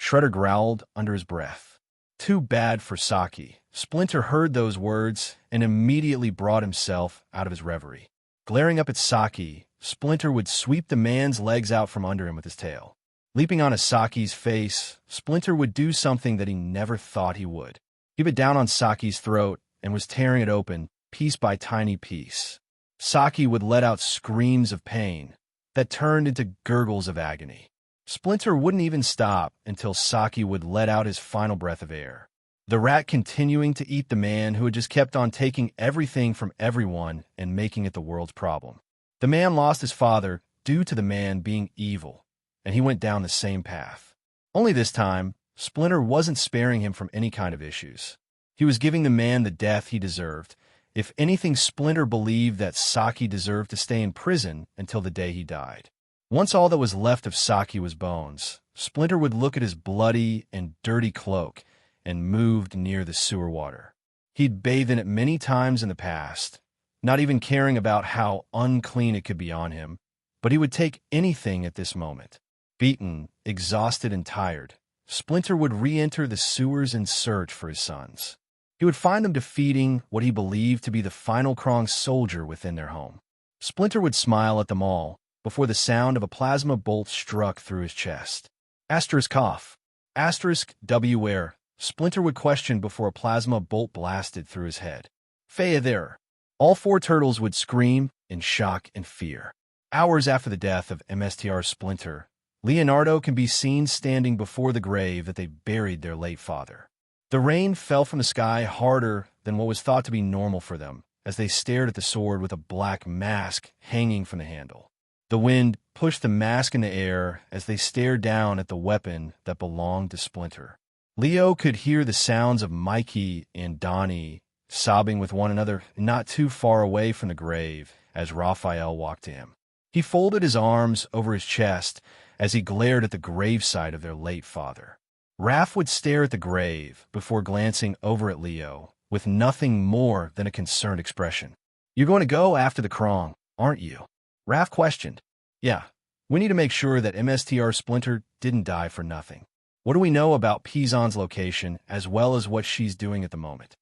Shredder growled under his breath. Too bad for Saki. Splinter heard those words and immediately brought himself out of his reverie. Glaring up at Saki, Splinter would sweep the man's legs out from under him with his tail. Leaping on Saki's face, Splinter would do something that he never thought he would. He bit down on Saki's throat and was tearing it open, piece by tiny piece. Saki would let out screams of pain that turned into gurgles of agony. Splinter wouldn't even stop until Saki would let out his final breath of air. The rat continuing to eat the man who had just kept on taking everything from everyone and making it the world's problem. The man lost his father due to the man being evil, and he went down the same path. Only this time, Splinter wasn't sparing him from any kind of issues. He was giving the man the death he deserved. If anything, Splinter believed that Saki deserved to stay in prison until the day he died. Once all that was left of Saki was bones, Splinter would look at his bloody and dirty cloak and moved near the sewer water. He'd bathed in it many times in the past, not even caring about how unclean it could be on him, but he would take anything at this moment. Beaten, exhausted, and tired, Splinter would re-enter the sewers in search for his sons. He would find them defeating what he believed to be the final Krong soldier within their home. Splinter would smile at them all before the sound of a plasma bolt struck through his chest. Asterisk cough. Asterisk W where? Splinter would question before a plasma bolt blasted through his head. Faya there. All four turtles would scream in shock and fear. Hours after the death of MSTR Splinter, Leonardo can be seen standing before the grave that they buried their late father. The rain fell from the sky harder than what was thought to be normal for them as they stared at the sword with a black mask hanging from the handle. The wind pushed the mask in the air as they stared down at the weapon that belonged to Splinter. Leo could hear the sounds of Mikey and Donnie sobbing with one another not too far away from the grave as Raphael walked to him. He folded his arms over his chest as he glared at the gravesite of their late father. Raph would stare at the grave before glancing over at Leo with nothing more than a concerned expression. You're going to go after the Krong, aren't you? Raph questioned. Yeah, we need to make sure that MSTR Splinter didn't die for nothing. What do we know about Pizon's location as well as what she's doing at the moment?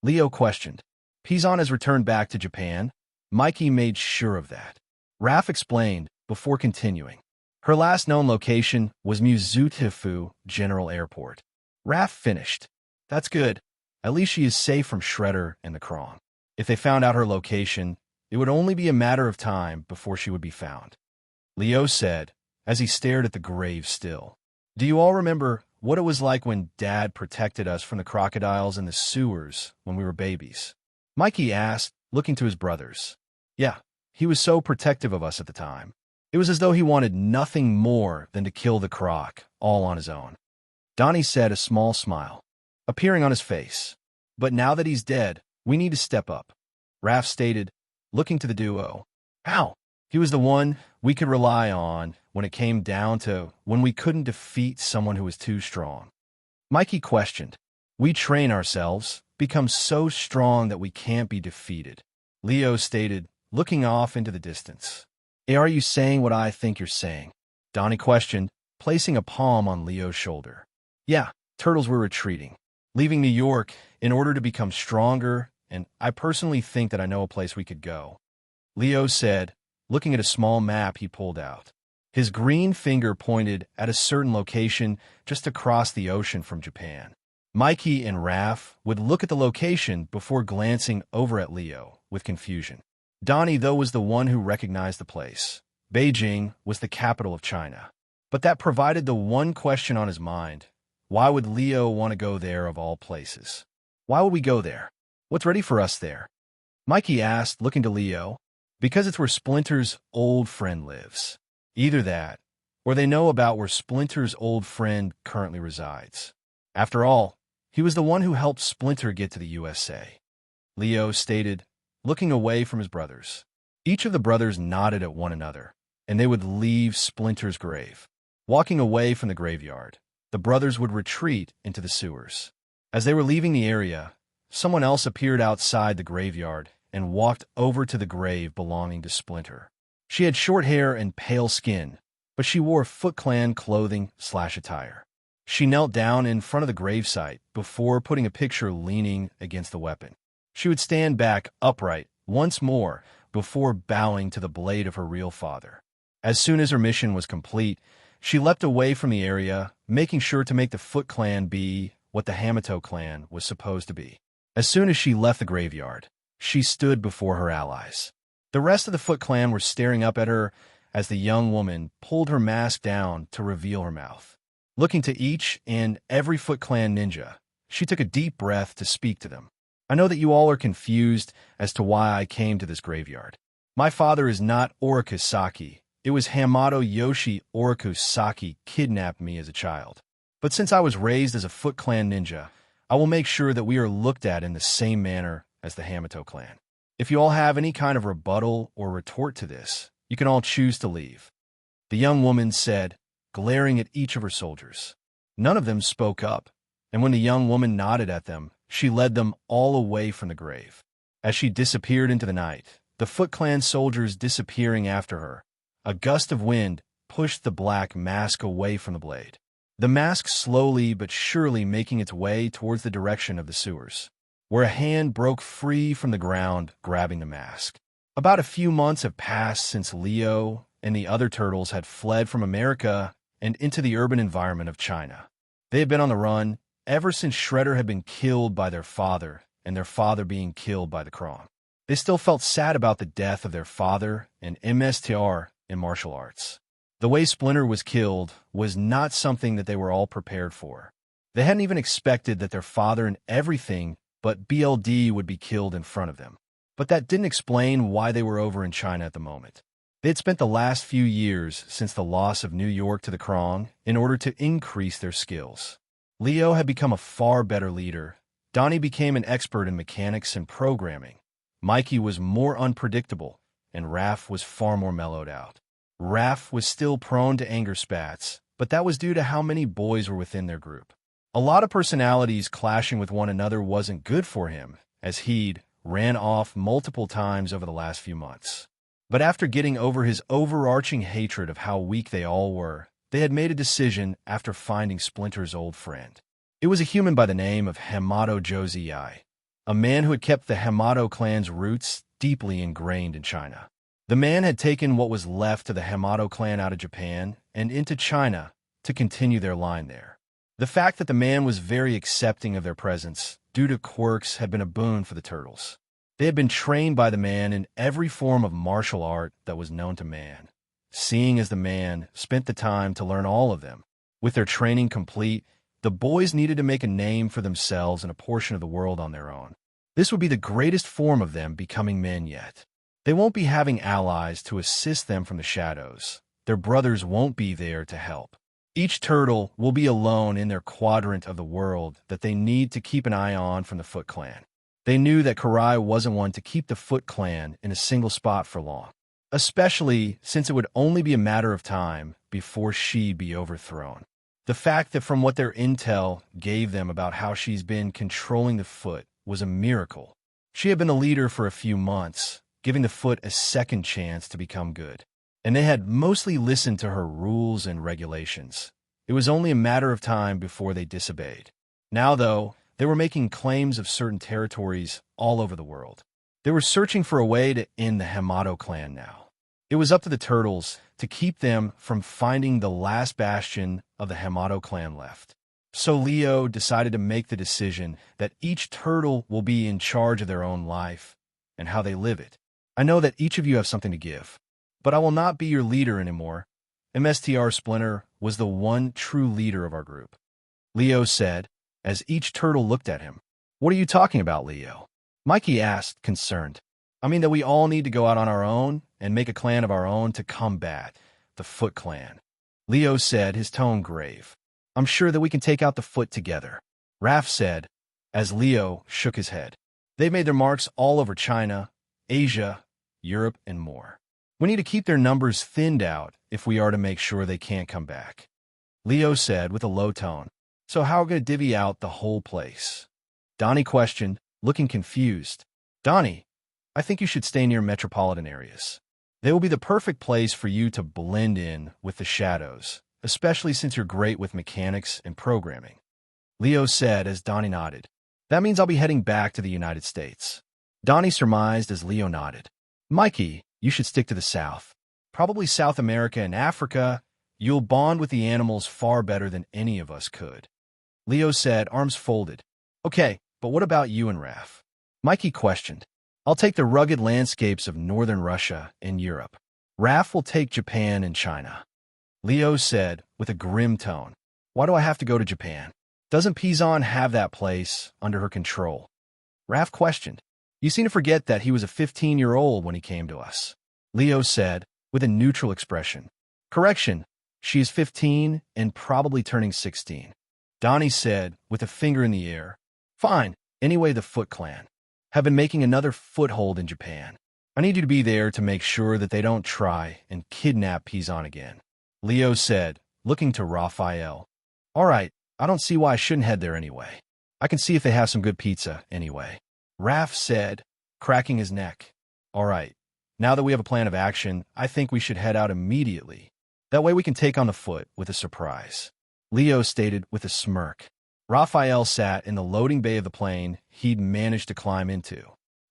Leo questioned. Pizon has returned back to Japan. Mikey made sure of that. Raph explained before continuing. Her last known location was Mizutefu General Airport. Raph finished. That's good. At least she is safe from Shredder and the Krong. If they found out her location, it would only be a matter of time before she would be found. Leo said, as he stared at the grave still. Do you all remember what it was like when Dad protected us from the crocodiles in the sewers when we were babies? Mikey asked, looking to his brothers. Yeah, he was so protective of us at the time. It was as though he wanted nothing more than to kill the croc, all on his own. Donnie said, a small smile appearing on his face. But now that he's dead, we need to step up. Raph stated, looking to the duo. How? He was the one we could rely on when it came down to when we couldn't defeat someone who was too strong. Mikey questioned. We train ourselves, become so strong that we can't be defeated. Leo stated, looking off into the distance. Hey, are you saying what I think you're saying? Donnie questioned, placing a palm on Leo's shoulder. Yeah, turtles were retreating, leaving New York in order to become stronger, and I personally think that I know a place we could go. Leo said, looking at a small map he pulled out. His green finger pointed at a certain location just across the ocean from Japan. Mikey and Raph would look at the location before glancing over at Leo with confusion. Donnie, though, was the one who recognized the place. Beijing was the capital of China. But that provided the one question on his mind. Why would Leo want to go there of all places? Why would we go there? What's ready for us there? Mikey asked, looking to Leo. Because it's where Splinter's old friend lives. Either that, or they know about where Splinter's old friend currently resides. After all, he was the one who helped Splinter get to the USA. Leo stated, looking away from his brothers. Each of the brothers nodded at one another, and they would leave Splinter's grave. Walking away from the graveyard, the brothers would retreat into the sewers. As they were leaving the area, someone else appeared outside the graveyard and walked over to the grave belonging to Splinter. She had short hair and pale skin, but she wore Foot Clan clothing/attire. She knelt down in front of the gravesite before putting a picture leaning against the weapon. She would stand back upright once more before bowing to the blade of her real father. As soon as her mission was complete, she leapt away from the area, making sure to make the Foot Clan be what the Hamato clan was supposed to be. As soon as she left the graveyard, she stood before her allies. The rest of the Foot Clan were staring up at her as the young woman pulled her mask down to reveal her mouth. Looking to each and every Foot Clan ninja, she took a deep breath to speak to them. I know that you all are confused as to why I came to this graveyard. My father is not Oroku Saki. It was Hamato Yoshi Oroku Saki kidnapped me as a child. But since I was raised as a Foot Clan ninja, I will make sure that we are looked at in the same manner as the Hamato clan. If you all have any kind of rebuttal or retort to this, you can all choose to leave. The young woman said, glaring at each of her soldiers. None of them spoke up, and when the young woman nodded at them, she led them all away from the grave. As she disappeared into the night, the Foot Clan soldiers disappearing after her, a gust of wind pushed the black mask away from the blade. The mask slowly but surely making its way towards the direction of the sewers, where a hand broke free from the ground, grabbing the mask. About a few months have passed since Leo and the other turtles had fled from America and into the urban environment of China. They had been on the run ever since Shredder had been killed by their father and their father being killed by the Krong. They still felt sad about the death of their father and MSTR in martial arts. The way Splinter was killed was not something that they were all prepared for. They hadn't even expected that their father and everything but BLD would be killed in front of them. But that didn't explain why they were over in China at the moment. They had spent the last few years since the loss of New York to the Krong in order to increase their skills. Leo had become a far better leader. Donnie became an expert in mechanics and programming. Mikey was more unpredictable, and Raph was far more mellowed out. Raph was still prone to anger spats, but that was due to how many boys were within their group. A lot of personalities clashing with one another wasn't good for him, as he'd ran off multiple times over the last few months. But after getting over his overarching hatred of how weak they all were, they had made a decision after finding Splinter's old friend. It was a human by the name of Hamato Josei, a man who had kept the Hamato clan's roots deeply ingrained in China. The man had taken what was left of the Hamato clan out of Japan and into China to continue their line there. The fact that the man was very accepting of their presence due to quirks had been a boon for the turtles. They had been trained by the man in every form of martial art that was known to man, seeing as the man spent the time to learn all of them. With their training complete, the boys needed to make a name for themselves in a portion of the world on their own. This would be the greatest form of them becoming men yet. They won't be having allies to assist them from the shadows. Their brothers won't be there to help. Each turtle will be alone in their quadrant of the world that they need to keep an eye on from the Foot Clan. They knew that Karai wasn't one to keep the Foot Clan in a single spot for long, especially since it would only be a matter of time before she'd be overthrown. The fact that from what their intel gave them about how she's been controlling the Foot was a miracle. She had been the leader for a few months, giving the Foot a second chance to become good, and they had mostly listened to her rules and regulations. It was only a matter of time before they disobeyed. Now, though, they were making claims of certain territories all over the world. They were searching for a way to end the Hamato clan now. It was up to the turtles to keep them from finding the last bastion of the Hamato clan left. So Leo decided to make the decision that each turtle will be in charge of their own life and how they live it. I know that each of you have something to give, but I will not be your leader anymore. MSTR Splinter was the one true leader of our group. Leo said, as each turtle looked at him. What are you talking about, Leo? Mikey asked, concerned. I mean that we all need to go out on our own and make a clan of our own to combat the Foot Clan. Leo said, his tone grave. I'm sure that we can take out the Foot together. Raph said, as Leo shook his head. They've made their marks all over China, Asia, Europe, and more. We need to keep their numbers thinned out if we are to make sure they can't come back. Leo said with a low tone. So how are we going to divvy out the whole place? Donnie questioned, looking confused. Donnie, I think you should stay near metropolitan areas. They will be the perfect place for you to blend in with the shadows, especially since you're great with mechanics and programming. Leo said as Donnie nodded. That means I'll be heading back to the United States. Donnie surmised as Leo nodded. Mikey, you should stick to the South. Probably South America and Africa. You'll bond with the animals far better than any of us could. Leo said, arms folded. Okay, but what about you and Raph? Mikey questioned. I'll take the rugged landscapes of northern Russia and Europe. Raph will take Japan and China. Leo said, with a grim tone. Why do I have to go to Japan? Doesn't Pizon have that place under her control? Raph questioned. You seem to forget that he was a 15-year-old when he came to us. Leo said, with a neutral expression. Correction, she is 15 and probably turning 16. Donnie said, with a finger in the air. Fine, anyway the Foot Clan have been making another foothold in Japan. I need you to be there to make sure that they don't try and kidnap Pizon again. Leo said, looking to Raphael. All right, I don't see why I shouldn't head there anyway. I can see if they have some good pizza anyway. Raph said, cracking his neck. All right, now that we have a plan of action, I think we should head out immediately. That way we can take on the Foot with a surprise. Leo stated with a smirk. Raphael sat in the loading bay of the plane he'd managed to climb into.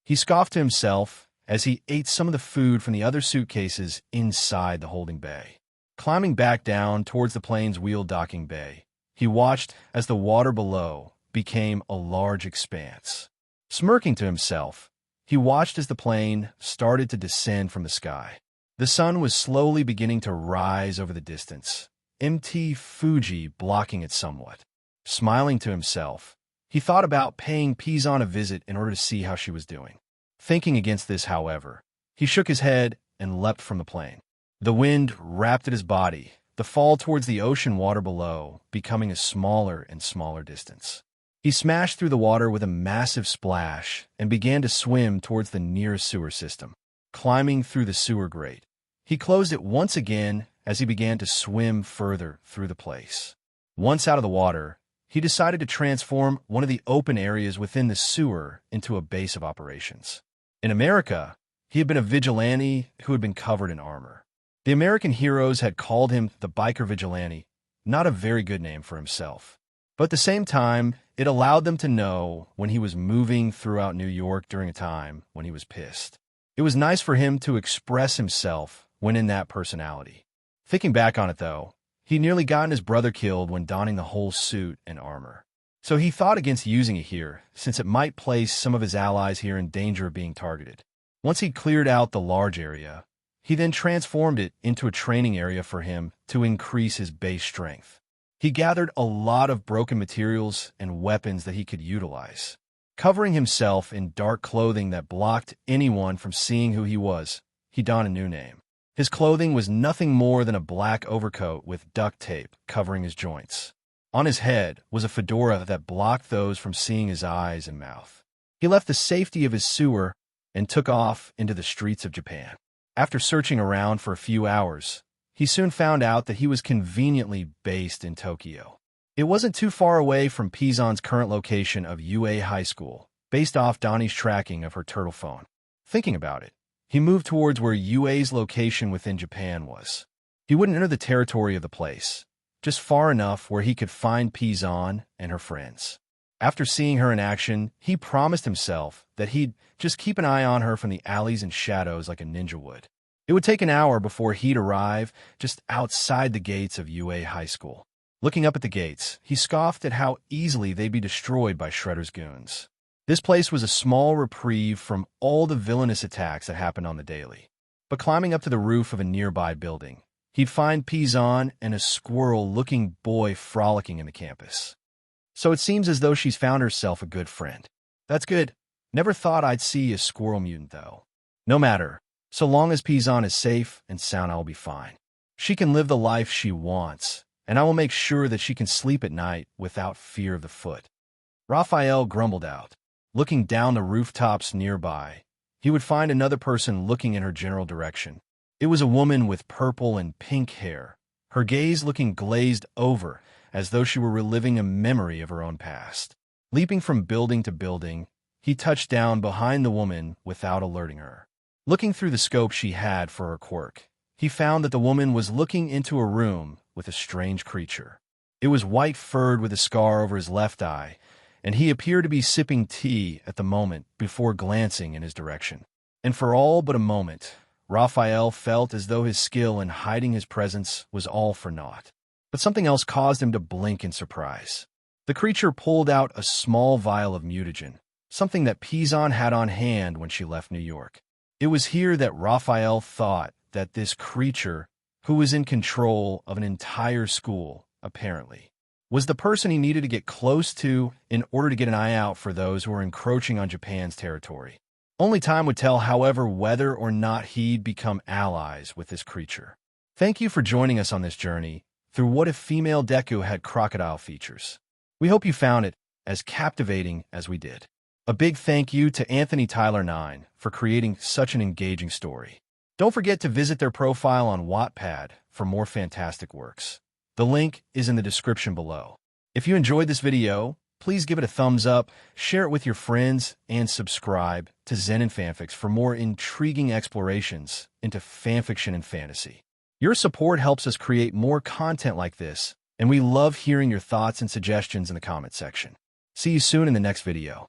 He scoffed to himself as he ate some of the food from the other suitcases inside the holding bay. Climbing back down towards the plane's wheel docking bay, he watched as the water below became a large expanse. Smirking to himself, he watched as the plane started to descend from the sky. The sun was slowly beginning to rise over the distance, Mt. Fuji blocking it somewhat. Smiling to himself, he thought about paying Pizon a visit in order to see how she was doing. Thinking against this, however, he shook his head and leapt from the plane. The wind wrapped at his body, the fall towards the ocean water below becoming a smaller and smaller distance. He smashed through the water with a massive splash and began to swim towards the nearest sewer system. Climbing through the sewer grate, he closed it once again as he began to swim further through the place. Once out of the water, he decided to transform one of the open areas within the sewer into a base of operations. In America, he had been a vigilante who had been covered in armor. The American heroes had called him the Biker Vigilante, not a very good name for himself. But at the same time, it allowed them to know when he was moving throughout New York during a time when he was pissed. It was nice for him to express himself when in that personality. Thinking back on it, though, he nearly gotten his brother killed when donning the whole suit and armor. So he thought against using it here, since it might place some of his allies here in danger of being targeted. Once he cleared out the large area, he then transformed it into a training area for him to increase his base strength. He gathered a lot of broken materials and weapons that he could utilize. Covering himself in dark clothing that blocked anyone from seeing who he was, he donned a new name. His clothing was nothing more than a black overcoat with duct tape covering his joints. On his head was a fedora that blocked those from seeing his eyes and mouth. He left the safety of his sewer and took off into the streets of Japan. After searching around for a few hours, he soon found out that he was conveniently based in Tokyo. It wasn't too far away from Pizon's current location of UA High School, based off Donnie's tracking of her turtle phone. Thinking about it, he moved towards where UA's location within Japan was. He wouldn't enter the territory of the place, just far enough where he could find Pizon and her friends. After seeing her in action, he promised himself that he'd just keep an eye on her from the alleys and shadows like a ninja would. It would take an hour before he'd arrive just outside the gates of UA High School. Looking up at the gates, he scoffed at how easily they'd be destroyed by Shredder's goons. This place was a small reprieve from all the villainous attacks that happened on the daily. But climbing up to the roof of a nearby building, he'd find Pizon and a squirrel-looking boy frolicking in the campus. So it seems as though she's found herself a good friend. That's good. Never thought I'd see a squirrel mutant, though. No matter. So long as Pizon is safe and sound, I'll be fine. She can live the life she wants, and I will make sure that she can sleep at night without fear of the Foot. Raphael grumbled out. Looking down the rooftops nearby, he would find another person looking in her general direction. It was a woman with purple and pink hair, her gaze looking glazed over as though she were reliving a memory of her own past. Leaping from building to building, he touched down behind the woman without alerting her. Looking through the scope she had for her quirk, he found that the woman was looking into a room with a strange creature. It was white-furred with a scar over his left eye, and he appeared to be sipping tea at the moment before glancing in his direction. And for all but a moment, Raphael felt as though his skill in hiding his presence was all for naught. But something else caused him to blink in surprise. The creature pulled out a small vial of mutagen, something that Pizon had on hand when she left New York. It was here that Raphael thought that this creature, who was in control of an entire school, apparently, was the person he needed to get close to in order to get an eye out for those who were encroaching on Japan's territory. Only time would tell, however, whether or not he'd become allies with this creature. Thank you for joining us on this journey through What If Female Deku Had Crocodile Features. We hope you found it as captivating as we did. A big thank you to Anthony Tyler 9 for creating such an engaging story. Don't forget to visit their profile on Wattpad for more fantastic works. The link is in the description below. If you enjoyed this video, please give it a thumbs up, share it with your friends, and subscribe to Zen and Fanfics for more intriguing explorations into fanfiction and fantasy. Your support helps us create more content like this, and we love hearing your thoughts and suggestions in the comment section. See you soon in the next video.